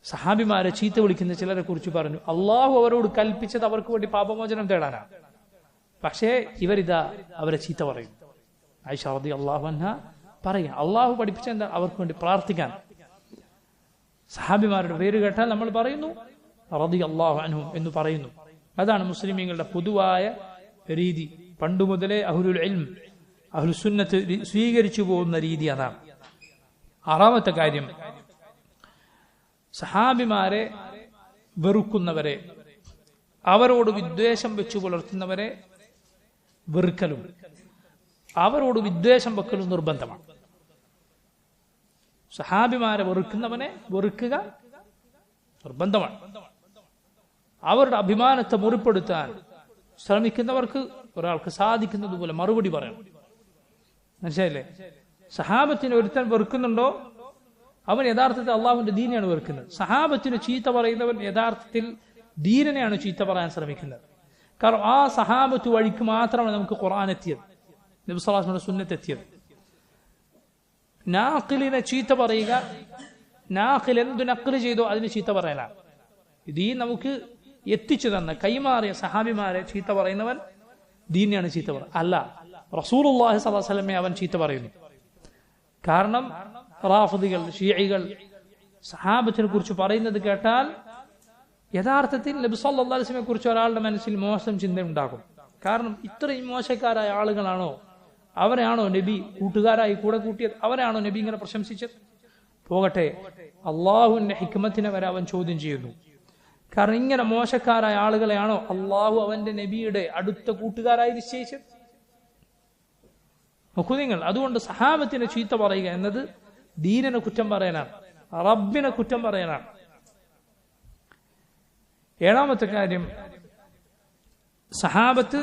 സഹാബിമാരെ ചീത്ത വിളിക്കുന്ന ചിലരെ കുറിച്ച് പറഞ്ഞു, അല്ലാഹു അവരോട് കൽപ്പിച്ചത് അവർക്ക് വേണ്ടി പാപമോചനം തേടാനാണ്, പക്ഷേ ഇവരിതാ അവരെ ചീത്ത പറയും. ആയിഷ റളിയല്ലാഹു അൻഹ പറയാം, അല്ലാഹു പഠിപ്പിച്ച എന്താ? അവർക്ക് വേണ്ടി പ്രാർത്ഥിക്കാൻ. സഹാബിമാരുടെ പേര് കേട്ടാൽ നമ്മൾ പറയുന്നു റളിയല്ലാഹു അൻഹും എന്ന് പറയുന്നു. അതാണ് മുസ്ലിമീങ്ങളുടെ പൊതുവായ രീതി. പണ്ടു മുതലേ അഹ്ലുൽ ഇൽം, അഹ്ലുസ് സുന്നത്ത് സ്വീകരിച്ചു പോകുന്ന രീതി അതാണ്. ആറാമത്തെ കാര്യം, സഹാബിമാരെ വെറുക്കുന്നവരെ, അവരോട് വിദ്വേഷം വെച്ചു പുലർത്തുന്നവരെ വെറുക്കലും അവരോട് വിദ്വേഷം വെക്കലും നിർബന്ധമാണ്. സഹാബിമാരെ വെറുക്കുന്നവനെ വെറുക്കുക നിർബന്ധമാണ്. അവരുടെ അഭിമാനത്തെ മുറിപ്പെടുത്താൻ ശ്രമിക്കുന്നവർക്ക് ഒരാൾക്ക് സാധിക്കുന്നത് പോലെ മറുപടി പറയണം. മനസ്സിലായില്ലേ? സഹാബത്തിനെ ഒരുത്തൻ വെറുക്കുന്നുണ്ടോ അവൻ യഥാർത്ഥത്തിൽ അള്ളാഹുവിന്റെ ദീനെയാണ് വെറുക്കുന്നത്. സഹാബത്തിന് ചീത്ത പറയുന്നവൻ യഥാർത്ഥത്തിൽ ദീനിനെയാണ് ചീത്ത പറയാൻ ശ്രമിക്കുന്നത്. കാരണം ആ സഹാബത്ത് വഴിക്ക് മാത്രമാണ് നമുക്ക് ഖുർആൻ എത്തിയത്, നബി സല്ലല്ലാഹു അലൈഹി വസല്ലം സുന്നത്ത് എത്തിയത്. നാഖിലിനെ ചീത്ത പറയുക, നാഖിൽ എന്തു നഖ്ല് ചെയ്തോ അതിന് ചീത്ത പറയലാണ്. ദീൻ നമുക്ക് എത്തിച്ചു തന്ന കൈമാറിയ സഹാബിമാരെ ചീത്ത പറയുന്നവൻ ദീനെയാണ് ചീത്ത പറയുന്നത്, അല്ല റസൂലുള്ളാഹി സ്വല്ലല്ലാഹു അലൈഹി വസല്ലമയെ അവൻ ചീത്ത പറയുന്നു. കാരണം റാഫിദികൾ, ഷിഈകൾ സഹാബത്തിനെ കുറിച്ച് പറയുന്നത് കേട്ടാൽ യഥാർത്ഥത്തിൽ നബി സല്ലല്ലാഹു അലൈഹി വസല്ലമയെ കുറിച്ച് ഒരാളുടെ മനസ്സിൽ മോശം ചിന്ത ഉണ്ടാകും. കാരണം ഇത്രയും മോശക്കാരായ ആളുകളാണോ, അവരെയാണോ നബി കൂട്ടുകാരായി കൂടെ കൂട്ടിയത്, അവരാണോ നബി ഇങ്ങനെ പ്രശംസിച്ചത്? പോകട്ടെ, അള്ളാഹുവിന്റെ ഹിക്മത്തിനെ വരെ അവൻ ചോദ്യം ചെയ്യുന്നു. കാരണം ഇങ്ങനെ മോശക്കാരായ ആളുകളെയാണോ അള്ളാഹു അവന്റെ നബിയുടെ അടുത്ത കൂട്ടുകാരായി നിശ്ചയിച്ചത്? നോക്കൂ നിങ്ങൾ, അതുകൊണ്ട് സഹാബത്തിനെ ചീത്ത പറയുക എന്നത് ദീനിനെ കുറ്റം പറയാനാണ്, റബ്ബിനെ കുറ്റം പറയാനാണ്. ഏഴാമത്തെ കാര്യം, സഹാബത്ത്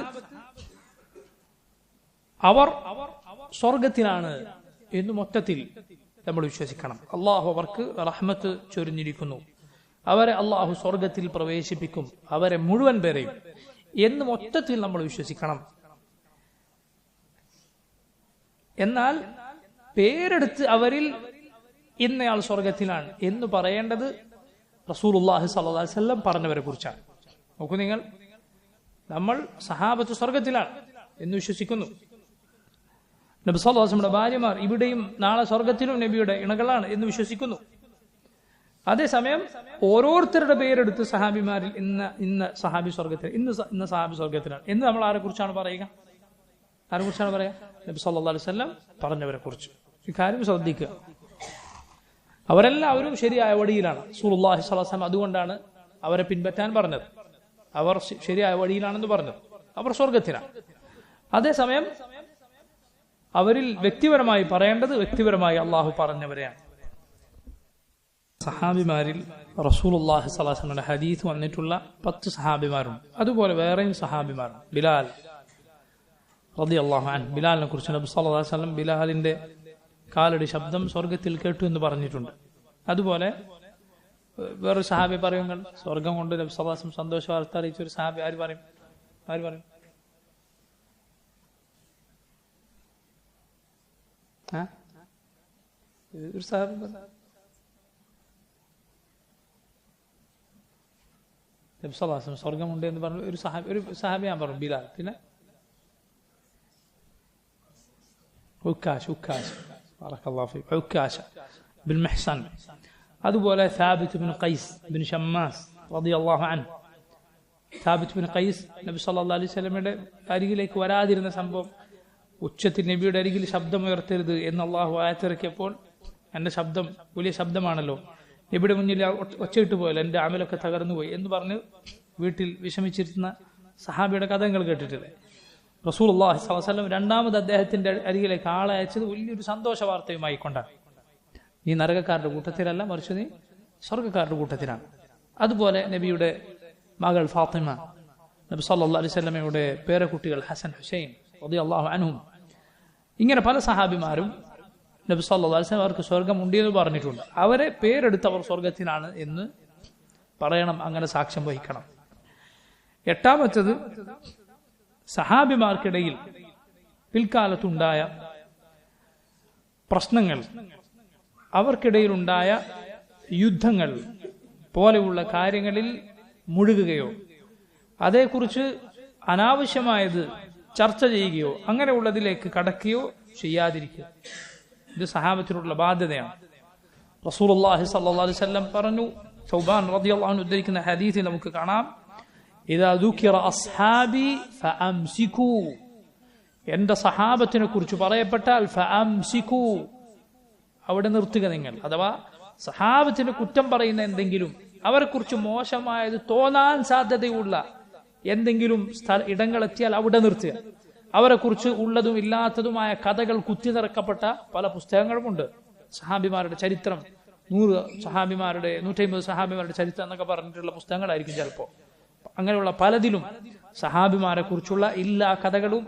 അവർ സ്വർഗത്തിലാണ് എന്ന് മൊത്തത്തിൽ നമ്മൾ വിശ്വസിക്കണം. അള്ളാഹു അവർക്ക് റഹ്മത്ത് ചൊരിഞ്ഞിരിക്കുന്നു, അവരെ അള്ളാഹു സ്വർഗത്തിൽ പ്രവേശിപ്പിക്കും, അവരെ മുഴുവൻ പേരെയും എന്ന് മൊത്തത്തിൽ നമ്മൾ വിശ്വസിക്കണം. എന്നാൽ പേരെടുത്ത് അവരിൽ ഇന്നയാൾ സ്വർഗത്തിലാണ് എന്ന് പറയേണ്ടത് റസൂലുള്ളാഹി സ്വല്ലല്ലാഹു അലൈഹി വസല്ലം പറഞ്ഞവരെ കുറിച്ചാണ്. നോക്കൂ നിങ്ങൾ, നമ്മൾ സഹാബത്ത് സ്വർഗത്തിലാണ് എന്ന് വിശ്വസിക്കുന്നു. നബി സല്ലല്ലാഹു അലൈഹി വസല്ലമയുടെ ഭാര്യമാർ ഇവിടെയും നാളെ സ്വർഗത്തിലും നബിയുടെ ഇണകളാണ് എന്ന് വിശ്വസിക്കുന്നു. അതേസമയം ഓരോരുത്തരുടെ പേരെടുത്ത് സഹാബിമാരിൽ ഇന്ന സഹാബി സ്വർഗത്തിൽ, ഇന്ന സഹാബി സ്വർഗത്തിലാണ് എന്ന് നമ്മൾ ആരെ കുറിച്ചാണ് പറയുക? ആരെ കുറിച്ചാണ് പറയുക? നബി സല്ലല്ലാഹു അലൈഹി വസല്ലം പറഞ്ഞവരെ കുറിച്ച്. ഈ കാര്യം ശ്രദ്ധിക്കുക. അവരെല്ലാവരും ശരിയായ വഴിയിലാണ്. റസൂലുള്ളാഹി സ്വല്ലല്ലാഹു അലൈഹി വസല്ലം അതുകൊണ്ടാണ് അവരെ പിൻപറ്റാൻ പറഞ്ഞത്. അവർ ശരിയായ വഴിയിലാണെന്ന് പറഞ്ഞത്. അവർ സ്വർഗത്തിലാണ്. അതേസമയം അവരിൽ വ്യക്തിപരമായി പറയേണ്ടത് വ്യക്തിപരമായി അള്ളാഹു പറഞ്ഞവരെയാണ്. സഹാബിമാരിൽ റസൂലുള്ളാഹി സ്വല്ലല്ലാഹു അലൈഹി വസല്ലമയുടെ ഹദീസ് വന്നിട്ടുള്ള 10 സഹാബിമാരുണ്ട്. അതുപോലെ വേറെയും സഹാബിമാരുണ്ട്. ബിലാൽ റളിയല്ലാഹു അൻഹു, ബിലാലിനെ കുറിച്ച് നബി സല്ലല്ലാഹു അലൈഹി വസല്ലം ബിലാലിന്റെ കാലടി ശബ്ദം സ്വർഗത്തിൽ കേട്ടു എന്ന് പറഞ്ഞിട്ടുണ്ട്. അതുപോലെ വേറൊരു സഹാബി പറയുമ്പോൾ സ്വർഗം കൊണ്ട് നബി സല്ലല്ലാഹു അലൈഹി വസല്ലം സന്തോഷ വാർത്ത അറിയിച്ച ഒരു സഹാബി ആര് പറയും? ഒരു സഹാബി നബി സല്ലല്ലാഹു അലൈഹി വസല്ലം സ്വർഗമുണ്ട് എന്ന് പറഞ്ഞു ഒരു സഹാബി ഞാൻ പറഞ്ഞു, ബിലാൽ. പിന്നെ ബിൻ മെഹ്സൻ, അതുപോലെ Sabith bin Qais bin Shammas റളിയല്ലാഹു അൻഹു. സാബിത്ത് ബിൻ ഖൈസ് നബി സല്ലല്ലാഹു അലൈഹി വസല്ലമയുടെ അരികിലേക്ക് വരാതിരുന്ന സംഭവം, ഉച്ചത്തിൽ നബിയുടെ അരികിൽ ശബ്ദമുയർത്തരുത് എന്ന് അള്ളാഹു ആയത്തിറക്കിയപ്പോൾ എന്റെ ശബ്ദം വലിയ ശബ്ദമാണല്ലോ, നബിയുടെ മുന്നിൽ ഒച്ചയിട്ട് പോയല്ലോ, എന്റെ അമലൊക്കെ തകർന്നുപോയി എന്ന് പറഞ്ഞ് വീട്ടിൽ വിഷമിച്ചിരുന്ന സഹാബിയുടെ കഥ നിങ്ങൾ കേട്ടിട്ടില്ലേ? റസൂലുള്ളാഹി സ്വല്ലല്ലാഹു അലൈഹി വസല്ലം രണ്ടാമത് അദ്ദേഹത്തിന്റെ അരികിലേക്ക് ആളെ അയച്ചത് വലിയൊരു സന്തോഷ വാർത്തയുമായി കൊണ്ടാണ്. നീ നരകക്കാരുടെ കൂട്ടത്തിലല്ല, മറിച്ച് നീ സ്വർഗക്കാരുടെ കൂട്ടത്തിലാണ്. അതുപോലെ നബിയുടെ മകൾ ഫാത്തിമ, നബി സല്ലല്ലാഹു അലൈഹി വസല്ലമയുടെ പേരക്കുട്ടികൾ ഹസൻ ഹുസൈൻ റളിയല്ലാഹു അൻഹും, ഇങ്ങനെ പല സഹാബിമാരും നബി സല്ലല്ലാഹു അലൈഹി വസല്ലം അവർക്ക് സ്വർഗമുണ്ട് എന്ന് പറഞ്ഞിട്ടുണ്ട്. അവരെ പേരെടുത്ത് അവർ സ്വർഗത്തിലാണ് എന്ന് പറയണം, അങ്ങനെ സാക്ഷ്യം വഹിക്കണം. എട്ടാമത്തത്, സഹാബിമാർക്കിടയിൽ പിൽക്കാലത്തുണ്ടായ പ്രശ്നങ്ങൾ, അവർക്കിടയിലുണ്ടായ യുദ്ധങ്ങൾ പോലെയുള്ള കാര്യങ്ങളിൽ മുഴുകുകയോ അതേക്കുറിച്ച് അനാവശ്യമായത് ചർച്ച ചെയ്യുകയോ അങ്ങനെയുള്ളതിലേക്ക് കടക്കുകയോ ചെയ്യാതിരിക്കുക. ഇത് സഹാബത്തിനുള്ള ബാധ്യതയാണ്. റസൂലുള്ളാഹി സ്വല്ലല്ലാഹു അലൈഹി വസല്ലം പറഞ്ഞു, സൗബാൻ റളിയല്ലാഹു അൻഹു ഉദ്ധരിക്കുന്ന ഹദീസിൽ നമുക്ക് കാണാം, ഇദാ ദുകിറ അസ്ഹാബി ഫഅംസികൂ, എന്റെ സഹാബത്തിനെ കുറിച്ച് പറയപ്പെട്ടാൽ ഫഅംസികൂ, അവിടെ നിർത്തുക നിങ്ങൾ. അഥവാ സഹാബത്തിന് കുറ്റം പറയുന്ന എന്തെങ്കിലും, അവരെ കുറിച്ച് മോശമായത് തോന്നാൻ സാധ്യതയുള്ള എന്തെങ്കിലും ഇടങ്ങളെത്തിയാൽ അവിടെ നിർത്തുക. അവരെ കുറിച്ച് ഉള്ളതും ഇല്ലാത്തതുമായ കഥകൾ കുത്തി നിറക്കപ്പെട്ട പല പുസ്തകങ്ങളുമുണ്ട്. സഹാബിമാരുടെ ചരിത്രം, 100 സഹാബിമാരുടെ 150 സഹാബിമാരുടെ ചരിത്രം എന്നൊക്കെ പറഞ്ഞിട്ടുള്ള പുസ്തകങ്ങളായിരിക്കും ചിലപ്പോ. അങ്ങനെയുള്ള പലതിലും സഹാബിമാരെ കുറിച്ചുള്ള എല്ലാ കഥകളും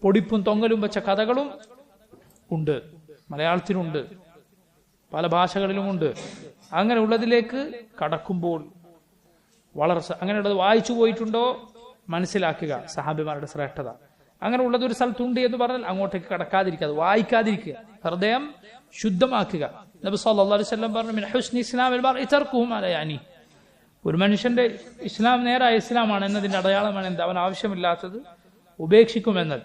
പൊടിപ്പും തൊങ്ങലും വെച്ച കഥകളും ഉണ്ട്. മലയാളത്തിലുണ്ട്, പല ഭാഷകളിലുമുണ്ട്. അങ്ങനെയുള്ളതിലേക്ക് കടക്കുമ്പോൾ വളരെ അങ്ങനെയുള്ളത് വായിച്ചു പോയിട്ടുണ്ടോ മനസ്സിലാക്കുക സഹാബിമാരുടെ ശ്രേഷ്ഠത. അങ്ങനെ ഉള്ളത് ഒരു സ്ഥലത്തുണ്ട് എന്ന് പറഞ്ഞാൽ അങ്ങോട്ടേക്ക് കടക്കാതിരിക്കുക, അത് വായിക്കാതിരിക്കുക, ഹൃദയം ശുദ്ധമാക്കുക. നബി സല്ലല്ലാഹു അലൈഹി വസല്ലം പറഞ്ഞു, മിൻ ഹുസ്നി ഇസ്ലാമിൽ മർഇ തർക്കുഹു മാ ലാ യഅനി, ഒരു മനുഷ്യന്റെ ഇസ്ലാം നേരായ ഇസ്ലാമാണ് എന്നതിന്റെ അടയാളമാണ് എന്ത്? അവൻ ആവശ്യമില്ലാത്തത് ഉപേക്ഷിക്കുമെന്നത്.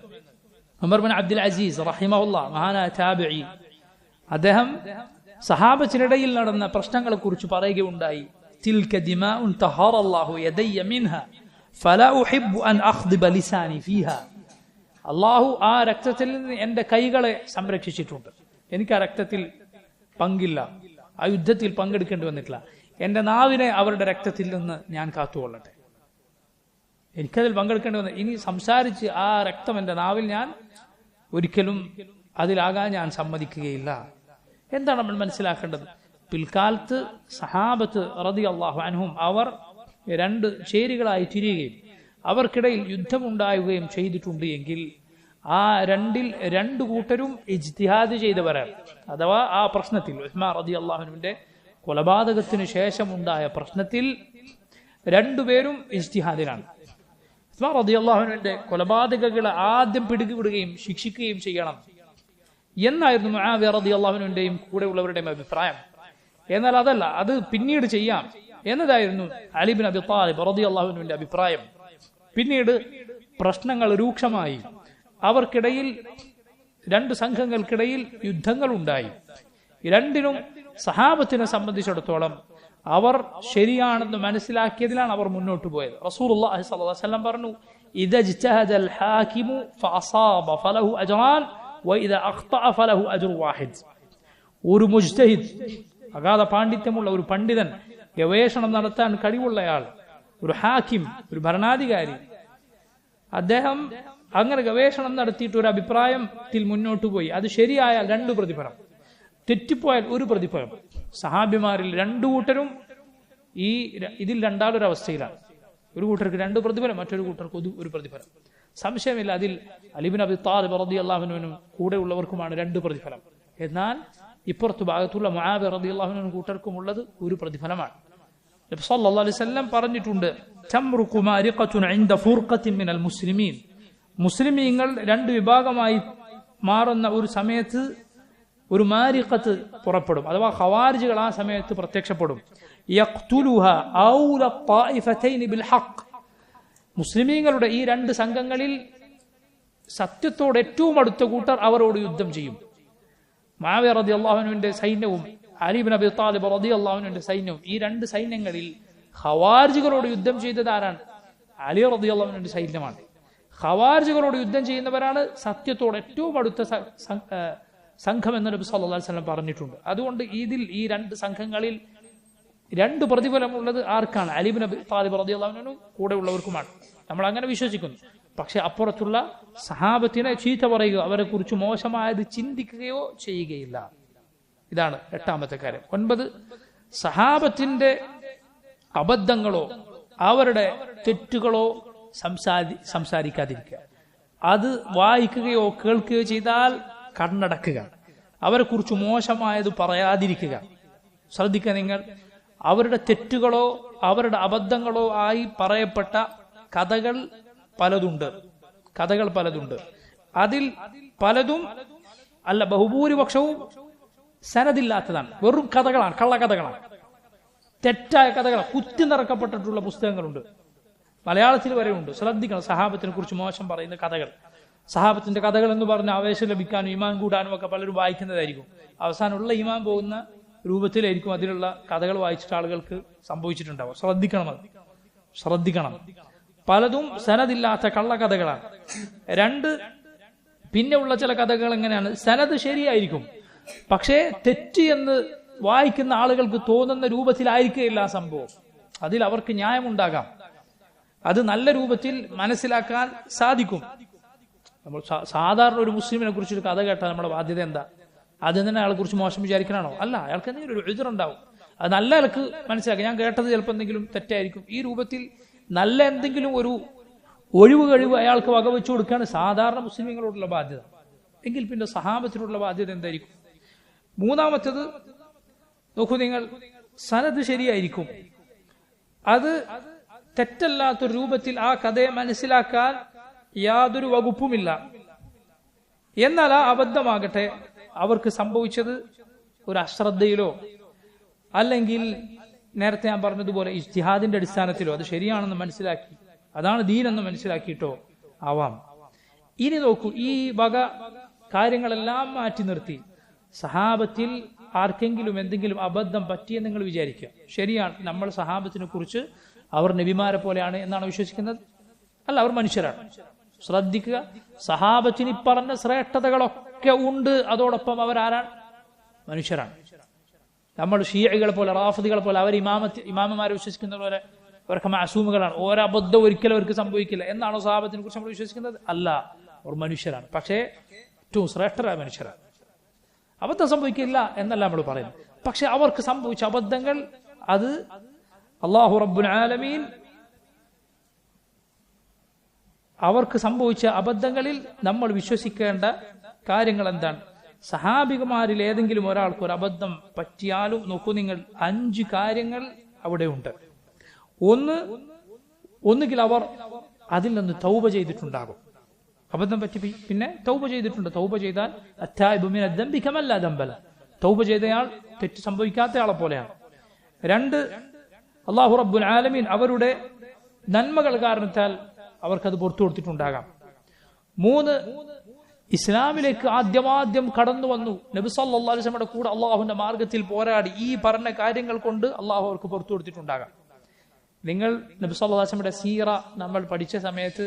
ഉമർ ബിൻ അബ്ദുൽ അസീസ് റഹിമഹുല്ലാഹ്, മഹാനായ താബിഈ, അദ്ദേഹം സഹാബത്തിനിടയിൽ നടന്ന പ്രശ്നങ്ങളെ കുറിച്ച് പറയുകയുണ്ടായി, തിൽക ദിമാഉൻ തഹറല്ലാഹു യദയ്യ മിൻഹാ ഫലാ ഉഹിബ്ബു അൻ അഖ്ദിബ ലിസാനി ഫീഹാ, അല്ലാഹു ആ രക്തത്തിൽ നിന്ന് എന്റെ കൈകളെ സംരക്ഷിച്ചിട്ടുണ്ട്, എനിക്ക് ആ രക്തത്തിൽ പങ്കില്ല, ആ യുദ്ധത്തിൽ പങ്കെടുക്കേണ്ടി വന്നിട്ടില്ല, എന്റെ നാവിനെ അവരുടെ രക്തത്തിൽ നിന്ന് ഞാൻ കാത്തുകൊള്ളട്ടെ, എനിക്കതിൽ പങ്കെടുക്കേണ്ടി വന്ന ഇനി സംസാരിച്ച് ആ രക്തം എന്റെ നാവിൽ ഞാൻ ഒരിക്കലും അതിലാകാൻ ഞാൻ സമ്മതിക്കുകയില്ല എന്താണ് നമ്മൾ മനസ്സിലാക്കേണ്ടത്? പിൽക്കാലത്ത് സഹാബത്ത് റളിയല്ലാഹു അൻഹും അവർ രണ്ട് ചേരികളായി തിരിയുകയും അവർക്കിടയിൽ യുദ്ധമുണ്ടാവുകയും ചെയ്തിട്ടുണ്ട് എങ്കിൽ ആ രണ്ടിൽ രണ്ടു കൂട്ടരും ഇജ്തിഹാദ് ചെയ്തവരാണ്. അഥവാ ആ പ്രശ്നത്തിൽ ഉസ്മാൻ റളിയല്ലാഹു അൻഹുവിന്റെ കൊലപാതകത്തിന് ശേഷമുണ്ടായ പ്രശ്നത്തിൽ രണ്ടുപേരും ഇജ്തിഹാദിലാണ്. ഉസ്മാൻ റളിയല്ലാഹു അൻഹുവിന്റെ കൊലപാതകങ്ങളെ ആദ്യം പിടികൂടുകയും ശിക്ഷിക്കുകയും ചെയ്യണം എന്നായിരുന്നു മുആവിയ റളിയല്ലാഹു അൻഹുവിന്റെയും കൂടെയുള്ളവരുടെയും അഭിപ്രായം. എന്നാൽ അതല്ല, അത് പിന്നീട് ചെയ്യാം എന്നതായിരുന്നു അലി ഇബ്നു അബി ത്വാലിബ് റളിയല്ലാഹു അൻഹുവിന്റെ അഭിപ്രായം. പിന്നീട് പ്രശ്നങ്ങൾ രൂക്ഷമായി. അവർക്കിടയിൽ രണ്ട് സംഘങ്ങൾക്കിടയിൽ യുദ്ധങ്ങൾ ഉണ്ടായി. രണ്ടിനും സഹാബത്തിനെ സംബന്ധിച്ചിടത്തോളം അവർ ശരിയാണെന്ന് മനസ്സിലാക്കിയതിലാണ് അവർ മുന്നോട്ട് പോയത്. റസൂലുള്ളാഹി സ്വല്ലല്ലാഹു അലൈഹി വസല്ലം പറഞ്ഞു, ഇദാ ഇജ്തഹദൽ ഹാകിമു ഫഅസാബ ഫലഹു അജ്റാൻ വഇദാ അഖ്തഅ ഫലഹു അജ്റു വാഹിദ്. ഒരു മുജ്തഹിദ്, അഗാധ പാണ്ഡിത്യമുള്ള ഒരു പണ്ഡിതൻ, ഗവേഷണം നടത്താൻ കഴിവുള്ളയാൾ, ഒരു ഹാക്കിം, ഒരു ഭരണാധികാരി, അദ്ദേഹം അങ്ങനെ ഗവേഷണം നടത്തിയിട്ട് ഒരു അഭിപ്രായത്തിൽ മുന്നോട്ട് പോയി. അത് ശരിയായാൽ 2 പ്രതിഫലം, തെറ്റിപ്പോയാൽ 1 പ്രതിഫലം. സഹാബിമാരിൽ രണ്ടു കൂട്ടരും ഇതിൽ രണ്ടാളൊരവസ്ഥയിലാണ്. ഒരു കൂട്ടർക്ക് 2 പ്രതിഫലം, മറ്റൊരു കൂട്ടർക്ക് 1 പ്രതിഫലം. സംശയമില്ല, അതിൽ അലി ഇബ്നു അബി ത്വാലിബ് റളിയല്ലാഹു അൻഹുവിനും കൂടെ ഉള്ളവർക്കുമാണ് 2 പ്രതിഫലം. എന്നാൽ ഇപ്പുറത്ത് ഭാഗത്തുള്ള മുആവിയ റളിയല്ലാഹു അൻഹു കൂട്ടർക്കും ഉള്ളത് 1 പ്രതിഫലമാണ്. നബി സല്ലല്ലാഹു അലൈഹി വസല്ലം പറഞ്ഞിട്ടുണ്ട്, തംറുഖു മാരിഖത്തുൻ ഇൻദ ഫുർഖത്തിൻ മിനൽ മുസ്ലിമീൻ. മുസ്ലിമീങ്ങൾ 2 വിഭാഗമായി മാറുന്ന ഒരു സമയത്ത് ഒരു മാരിഖത്ത് പുറപ്പെടും, അഥവാ ഖവാരിജുകൾ ആ സമയത്ത് പ്രത്യക്ഷപ്പെടും. യഖ്തുലുഹാ ഔല ത്വായിഫതൈൻ ബിൽ ഹഖ്. മുസ്ലിമീങ്ങളുടെ ഈ 2 സംഘങ്ങളിൽ സത്യത്തോട് ഏറ്റവും അടുത്ത കൂട്ടർ അവരോട് യുദ്ധം ചെയ്യും. മുആവിയ റളിയല്ലാഹു അൻഹുവിന്റെ സൈന്യവും അലി ഇബ്നു അബി ത്വാലിബ് റളിയല്ലാഹു അൻഹുവിന്റെ സൈന്യവും, ഈ 2 സൈന്യങ്ങളിൽ ഖവാരിജുകളോട് യുദ്ധം ചെയ്തത് ആരാണ്? അലി റളിയല്ലാഹു അൻഹുവിന്റെ സൈന്യമാണ്. ഖവാരിജുകളോട് യുദ്ധം ചെയ്യുന്നവരാണ് സത്യത്തോട് ഏറ്റവും അടുത്ത സംഘം എന്ന് നബി സല്ലല്ലാഹു അലൈഹി വസല്ലം പറഞ്ഞിട്ടുണ്ട്. അതുകൊണ്ട് ഈ 2 സംഘങ്ങളിൽ 2 പ്രതിഫലമുള്ളത് ആർക്കാണ്? അലി ഇബ്നു അബി ത്വാലിബ് റളിയല്ലാഹു അൻഹു കൂടെ ഉള്ളവർക്കുമാണ്. നമ്മൾ അങ്ങനെ വിശ്വസിക്കുന്നു. പക്ഷെ അപ്പുറത്തുള്ള സഹാബത്തിനെ ചീത്ത പറയുകയോ അവരെ കുറിച്ച് മോശമായത് ചിന്തിക്കുകയോ ചെയ്യുകയില്ല. ഇതാണ് 8ാമത്തെ കാര്യം. 9, സഹാബത്തിന്റെ അബദ്ധങ്ങളോ അവരുടെ തെറ്റുകളോ സംസാരിക്കാതിരിക്കുക. അത് വായിക്കുകയോ കേൾക്കുകയോ ചെയ്താൽ കണ്ണടക്കുക. അവരെ കുറിച്ച് മോശമായത് പറയാതിരിക്കുക. ശ്രദ്ധിക്കുക, നിങ്ങൾ അവരുടെ തെറ്റുകളോ അവരുടെ അബദ്ധങ്ങളോ ആയി പറയപ്പെട്ട കഥകൾ പലതുണ്ട്. അതിൽ പലതും അല്ല, ബഹുഭൂരിപക്ഷവും സനദില്ലാത്തതാണ്. വെറും കഥകളാണ്, കള്ളക്കഥകളാണ്, തെറ്റായ കഥകളാണ്. കുത്തി നിറക്കപ്പെട്ടിട്ടുള്ള പുസ്തകങ്ങളുണ്ട്, മലയാളത്തിൽ വരെ ഉണ്ട്. ശ്രദ്ധിക്കണം, സഹാബത്തിനെ കുറിച്ച് മോശം പറയുന്ന കഥകൾ. സഹാബത്തിന്റെ കഥകൾ എന്ന് പറഞ്ഞ ആവേശം ലഭിക്കാനും ഈമാൻ കൂടാനും ഒക്കെ പലരും വായിക്കുന്നതായിരിക്കും. അവസാനമുള്ള ഈമാൻ പോകുന്ന രൂപത്തിലായിരിക്കും അതിലുള്ള കഥകൾ വായിച്ചിട്ട് ആളുകൾക്ക് സംഭവിച്ചിട്ടുണ്ടാവും. ശ്രദ്ധിക്കണം. പലതും സനദില്ലാത്ത കള്ളക്കഥകളാണ്. 2, പിന്നെ ഉള്ള ചില കഥകൾ എങ്ങനെയാണ്? സനദ് ശരിയായിരിക്കും, പക്ഷേ തെറ്റ് എന്ന് വായിക്കുന്ന ആളുകൾക്ക് തോന്നുന്ന രൂപത്തിലായിരിക്കില്ല ആ സംഭവം. അതിൽ അവർക്ക് ന്യായമുണ്ടാകാം. അത് നല്ല രൂപത്തിൽ മനസ്സിലാക്കാൻ സാധിക്കും. നമ്മൾ സാധാരണ ഒരു മുസ്ലിമിനെ കുറിച്ചൊരു കഥ കേട്ടാൽ നമ്മുടെ ബാധ്യത എന്താ? അത് തന്നെ അയാളെ കുറിച്ച് മോശം വിചാരിക്കണോ? അല്ല, അയാൾക്ക് എന്തെങ്കിലും ഒരു എഴുതുണ്ടാവും. അത് നല്ല ആൾക്ക് മനസ്സിലാക്കാം. ഞാൻ കേട്ടത് ചിലപ്പോൾ എന്തെങ്കിലും തെറ്റായിരിക്കും. ഈ രൂപത്തിൽ നല്ല എന്തെങ്കിലും ഒരു കഴിവ് അയാൾക്ക് വകവെച്ചു കൊടുക്കുകയാണ് സാധാരണ മുസ്ലിമീങ്ങളോടുള്ള ബാധ്യത. എങ്കിൽ പിന്നെ സഹാബത്തിനോടുള്ള ബാധ്യത എന്തായിരിക്കും? 3ാമത്തേത് നോക്കൂ നിങ്ങൾ, സനദ് ശരിയായിരിക്കും. അത് തെറ്റല്ലാത്തൊരു രൂപത്തിൽ ആ കഥയെ മനസ്സിലാക്കാൻ യാതൊരു വകുപ്പുമില്ല. എന്നാൽ ആ അബദ്ധമാകട്ടെ അവർക്ക് സംഭവിച്ചത് ഒരു അശ്രദ്ധയിലോ അല്ലെങ്കിൽ നേരത്തെ ഞാൻ പറഞ്ഞതുപോലെ ഇജ്തിഹാദിന്റെ അടിസ്ഥാനത്തിലോ അത് ശരിയാണെന്ന് മനസ്സിലാക്കി, അതാണ് ദീനെന്ന് മനസ്സിലാക്കിയിട്ടോ ആവാം. ഇനി നോക്കൂ, ഈ വക കാര്യങ്ങളെല്ലാം മാറ്റി നിർത്തി സഹാബത്തിൽ ആർക്കെങ്കിലും എന്തെങ്കിലും അബദ്ധം പറ്റിയെന്ന് നിങ്ങൾ വിചാരിക്കുക. ശരിയാണ്, നമ്മൾ സഹാബത്തിനെ കുറിച്ച് അവർ നബിമാരെ പോലെയാണ് എന്നാണ് വിശ്വസിക്കുന്നത്? അല്ല, അവർ മനുഷ്യരാണ്. ശ്രദ്ധിക്കുക, സഹാബത്തിന് പറഞ്ഞ ശ്രേഷ്ഠതകളൊക്കെ ഉണ്ട്, അതോടൊപ്പം അവരാരാണ്? മനുഷ്യരാണ്. നമ്മൾ ഷിയകളെ പോലെ റാഫിദികളെ പോലെ അവർ ഇമാമമാരെ വിശ്വസിക്കുന്ന പോലെ അവർക്ക് മാസൂമുകളാണ്, ഒരബദ്ധം ഒരിക്കലും അവർക്ക് സംഭവിക്കില്ല എന്നാണോ സഹാബത്തിനെ കുറിച്ച് നമ്മൾ വിശ്വസിക്കുന്നത്? അല്ല, അവർ മനുഷ്യരാണ്. പക്ഷേ ഏറ്റവും ശ്രേഷ്ഠരായ മനുഷ്യരാണ്. അബദ്ധം സംഭവിക്കില്ല എന്നല്ല നമ്മൾ പറയുന്നത്. പക്ഷെ അവർക്ക് സംഭവിച്ച അബദ്ധങ്ങൾ അത് അല്ലാഹു റബ്ബുൽ ആലമീൻ അവർക്ക് സംഭവിച്ച അബദ്ധങ്ങളിൽ നമ്മൾ വിശ്വസിക്കേണ്ട കാര്യങ്ങൾ എന്താണ്? സഹാബിമാരിൽ ഏതെങ്കിലും ഒരാൾക്ക് ഒരു അബദ്ധം പറ്റിയാലും നോക്കൂ നിങ്ങൾ, 5 കാര്യങ്ങൾ അവിടെ ഉണ്ട്. ഒന്നുകിൽ അവർ അതിൽ നിന്ന് തൗബ ചെയ്തിട്ടുണ്ടാകും. അബദ്ധം പറ്റി പിന്നെ തൗബ ചെയ്തിട്ടുണ്ട്. തൗബ ചെയ്താൽ അത്തായിബു മിന ദംബി കമല്ലാ ദംബല, തൗബ ചെയ്തയാൾ തെറ്റ് സംഭവിക്കാത്തയാളെ പോലെയാണ്. 2, അല്ലാഹു റബ്ബുൽ ആലമീൻ അവരുടെ നന്മകൾ കാരണത്താൽ അവർക്കത് പുറത്തു കൊടുത്തിട്ടുണ്ടാകാം. 3, ഇസ്ലാമിലേക്ക് ആദ്യം കടന്നു വന്നു, നബി സല്ലല്ലാഹു അലൈഹി വസല്ലമയുടെ കൂടെ അള്ളാഹുവിന്റെ മാർഗത്തിൽ പോരാടി, ഈ പറഞ്ഞ കാര്യങ്ങൾ കൊണ്ട് അള്ളാഹു അവർക്ക് പുറത്തു കൊടുത്തിട്ടുണ്ടാകാം. നിങ്ങൾ നബി സല്ലല്ലാഹു അലൈഹി വസല്ലമയുടെ സീറ നമ്മൾ പഠിച്ച സമയത്ത്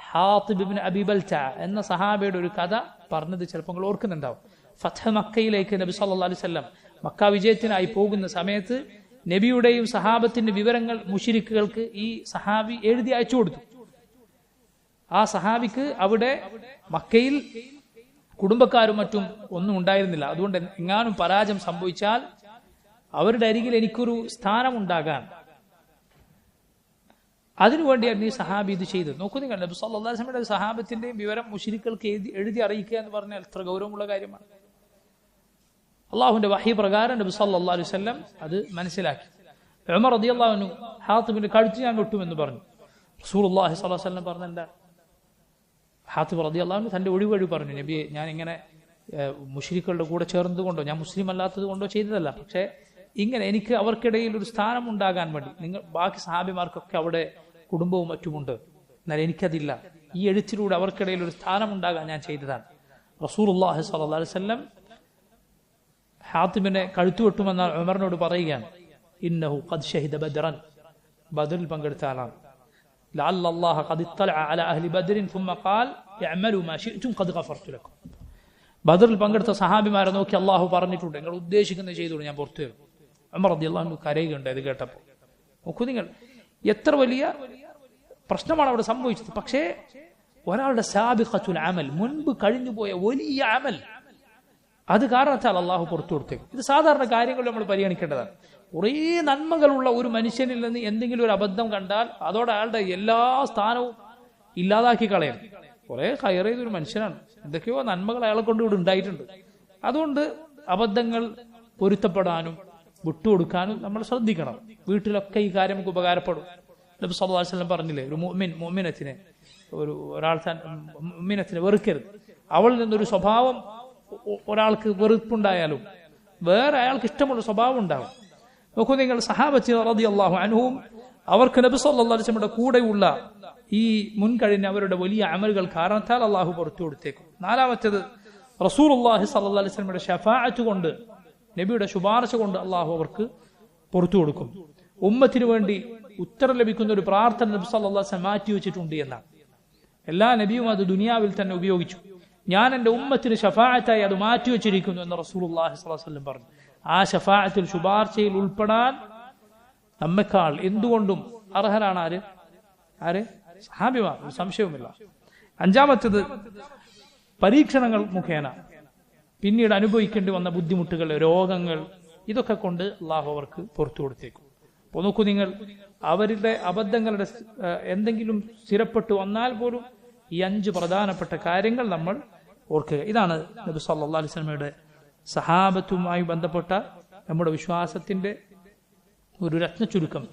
ഹാത്തിബ് ഇബ്നു അബീ ബൽതഅ എന്ന സഹാബിയുടെ ഒരു കഥ പറഞ്ഞത് ചിലപ്പോൾ നിങ്ങൾ ഓർക്കുന്നുണ്ടാവും. ഫത്ഹ് മക്കയിലേക്ക് നബി സല്ലല്ലാഹു അലൈഹി വസല്ലം മക്ക വിജയത്തിനായി പോകുന്ന സമയത്ത് നബിയുടെയും സഹാബത്തിന്റെ വിവരങ്ങൾ മുശ്രിക്കുകൾക്ക് ഈ സഹാബി എഴുതി അയച്ചു കൊടുത്തു. ആ സഹാബിക്ക് അവിടെ മക്കയിൽ കുടുംബക്കാരും മറ്റും ഒന്നും ഉണ്ടായിരുന്നില്ല. അതുകൊണ്ട് എങ്ങാനും പരാജയം സംഭവിച്ചാൽ അവരുടെ അരികിൽ എനിക്കൊരു സ്ഥാനമുണ്ടാകാൻ, അതിനുവേണ്ടിയായിരുന്നു ഈ സഹാബി ഇത് ചെയ്തത്. നോക്കൂ നിങ്ങൾ, നബി സല്ലല്ലാഹു അലൈഹി വസല്ലമയുടെ സഹാബത്തിന്റെയും വിവരം മുശ്രിക്കുകൾക്ക് എഴുതി അറിയിക്കുക എന്ന് പറഞ്ഞാൽ എത്ര ഗൗരവമുള്ള കാര്യമാണ്. അള്ളാഹുവിന്റെ വഹി പ്രകാരം നബി സല്ലല്ലാഹു അലൈഹി വസല്ലം അത് മനസ്സിലാക്കി. ഉമർ റളിയല്ലാഹു അൻഹു ഹാത്തിബിന്റെ കഴുത്ത് ഞാൻ വെട്ടുമെന്ന് പറഞ്ഞു. റസൂലുള്ളാഹി സ്വല്ലല്ലാഹു അലൈഹി വസല്ലം പറഞ്ഞ എന്താ? ഹാത്തിബ് റളിയല്ലാഹു അൻഹു തന്റെ ഒഴിവഴി പറഞ്ഞു, നബിയെ, ഞാൻ ഇങ്ങനെ മുശ്രിക്കുകളുടെ കൂടെ ചേർന്നുകൊണ്ടോ ഞാൻ മുസ്ലിം അല്ലാത്തത് കൊണ്ടോ ചെയ്തതല്ല, പക്ഷേ ഇങ്ങനെ എനിക്ക് അവർക്കിടയിൽ ഒരു സ്ഥാനം ഉണ്ടാകാൻ വേണ്ടി, നിങ്ങൾ ബാക്കി സഹാബിമാർക്കൊക്കെ അവിടെ കുടുംബവും മറ്റുമുണ്ട്, എന്നാൽ എനിക്കതില്ല, ഈ എഴുത്തിലൂടെ അവർക്കിടയിൽ ഒരു സ്ഥാനം ഉണ്ടാകാൻ ഞാൻ ചെയ്തതാണ്. റസൂലുള്ളാഹി സ്വല്ലല്ലാഹു അലൈഹി വസല്ലം ഹാത്തിബിനെ കഴുത്തു വെട്ടുമെന്ന ഉമറിനോട് പറയുകയാണ്, ഇന്നഹു ഖദ് ഷഹിദ ബദ്റൻ, ബദറിൽ പങ്കെടുത്ത ആളാണ്. ലഅല്ല അല്ലാഹ ഖദ് ഇത്തലഅ അലാ അഹ്ലി ബദ്റിൻ ثم قال اعملوا ما شئتم قد غفرت لكم. ബദറിൽ പങ്കെടുത്ത സഹാബിമാരെ നോക്കി അല്ലാഹു പറഞ്ഞിട്ടുണ്ട്, നിങ്ങൾ ഉദ്ദേശിക്കുന്നത് ചെയ്തോളൂ, ഞാൻ പുറത്തു വരും. ഉമർ റളിയല്ലാഹു അൻഹു കരയുകയുണ്ട് ഇത് കേട്ടപ്പോൾ. നോക്കൂ നിങ്ങൾ, എത്ര വലിയ പ്രശ്നമാണ് അവിടെ സംഭവിച്ചത്. പക്ഷേ ഒരാളുടെ സാബിഖത്തുൽ അമൽ, മുൻപ് കഴിഞ്ഞുപോയ വലിയ അമൽ, അത് കാരണത്താൽ അള്ളാഹു പുറത്തു കൊടുത്തേക്കും. ഇത് സാധാരണ കാര്യങ്ങൾ നമ്മൾ പരിഗണിക്കേണ്ടതാണ്. കുറേ നന്മകളുള്ള ഒരു മനുഷ്യനിൽ നിന്ന് എന്തെങ്കിലും ഒരു അബദ്ധം കണ്ടാൽ അതോടെ അയാളുടെ എല്ലാ സ്ഥാനവും ഇല്ലാതാക്കി കളയണം. കുറെ ഹയർ ചെയ്തൊരു മനുഷ്യനാണ്, എന്തൊക്കെയോ നന്മകൾ അയാളെ കൊണ്ട് ഇവിടെ ഉണ്ടായിട്ടുണ്ട്. അതുകൊണ്ട് അബദ്ധങ്ങൾ പൊരുത്തപ്പെടാനും വിട്ടുകൊടുക്കാനും നമ്മൾ ശ്രദ്ധിക്കണം. വീട്ടിലൊക്കെ ഈ കാര്യം നമുക്ക് ഉപകാരപ്പെടും. നബി സല്ലല്ലാഹു അലൈഹി വസല്ലം പറഞ്ഞില്ലേ, ഒരു മുഅ്മിനത്തിനെ വെറുക്കരുത്. അവളിൽ നിന്നൊരു സ്വഭാവം ഒരാൾക്ക് വെറുപ്പുണ്ടായാലും വേറെ അയാൾക്ക് ഇഷ്ടമുള്ള സ്വഭാവം ഉണ്ടാവും. നോക്കൂ നിങ്ങൾ, സഹാബത്തി റളിയല്ലാഹു അൻഹും അവർക്ക് നബി സല്ലല്ലാഹു അലൈഹി വസല്ലമയുടെ കൂടെയുള്ള ഈ മുൻകഴിഞ്ഞ അവരുടെ വലിയ അമലുകൾ കാരണത്താൽ അള്ളാഹു പുറത്തു കൊടുത്തേക്കും. 4-മത്തേത്, റസൂലുള്ളാഹി സ്വല്ലല്ലാഹു അലൈഹി വസല്ലമയുടെ ശഫാഅത്ത് കൊണ്ട്, നബിയുടെ ശുപാർശ കൊണ്ട് അള്ളാഹു അവർക്ക് പുറത്തു കൊടുക്കും. ഉമ്മത്തിന് വേണ്ടി ഉത്തരം ലഭിക്കുന്ന ഒരു പ്രാർത്ഥന നബി സല്ലല്ലാഹു അലൈഹി വസല്ലം മാറ്റി വെച്ചിട്ടുണ്ട് എന്നാണ്. എല്ലാ നബിയും അത് ദുനിയാവിൽ തന്നെ ഉപയോഗിച്ചു. ഞാൻ എന്റെ ഉമ്മത്തിന് ശഫാഅത്തായി അത് മാറ്റി വെച്ചിരിക്കുന്നു എന്ന് റസൂലുള്ളാഹി സ്വല്ലല്ലാഹു അലൈഹി വസല്ലം പറഞ്ഞു. ആ ശഫാഅത്തിൽ, ശുപാർശയിൽ ഉൾപ്പെടാൻ നമ്മെക്കാൾ എന്തുകൊണ്ടും അർഹരാണ് ആര്? സഹാബിമാർ, ഒരു സംശയവുമില്ല. 5-മത്തേത്, പരീക്ഷണങ്ങൾ മുഖേന പിന്നീട് അനുഭവിക്കേണ്ടി വന്ന ബുദ്ധിമുട്ടുകൾ, രോഗങ്ങൾ, ഇതൊക്കെ കൊണ്ട് അള്ളാഹു അവർക്ക് പുറത്തു കൊടുത്തേക്കും. അപ്പോൾ നോക്കൂ നിങ്ങൾ, അവരുടെ അബദ്ധങ്ങളുടെ എന്തെങ്കിലും സ്ഥിരപ്പെട്ടു വന്നാൽ പോലും ഈ 5 പ്രധാനപ്പെട്ട കാര്യങ്ങൾ നമ്മൾ ഓർക്കുക. ഇതാണ് നബി സല്ലല്ലാഹു അലൈഹി വസല്ലമയുടെ സഹാബത്തുമായി ബന്ധപ്പെട്ട നമ്മുടെ വിശ്വാസത്തിന്റെ ഒരു രത്ന ചുരുക്കം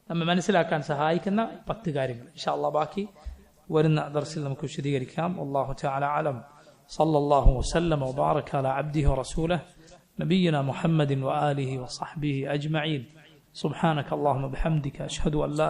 നമ്മെ മനസ്സിലാക്കാൻ സഹായിക്കുന്ന 10 കാര്യങ്ങൾ. ഇൻഷാ അല്ലാഹ് ബാക്കി വരുന്ന ദർസിൽ നമുക്ക് വിശദീകരിക്കാം. അല്ലാഹു തആല അലം. സല്ലല്ലാഹു വസല്ലമ വബാറക അലാ അബ്ദിഹി വറസൂലിഹി നബിയിനാ മുഹമ്മദിൻ വആലിഹി വസഹ്ബിഹി അജ്മഈൻ. സുബ്ഹാനക അല്ലാഹുമ്മ ബിഹംദിക അഷ്ഹദു അൻ ലാ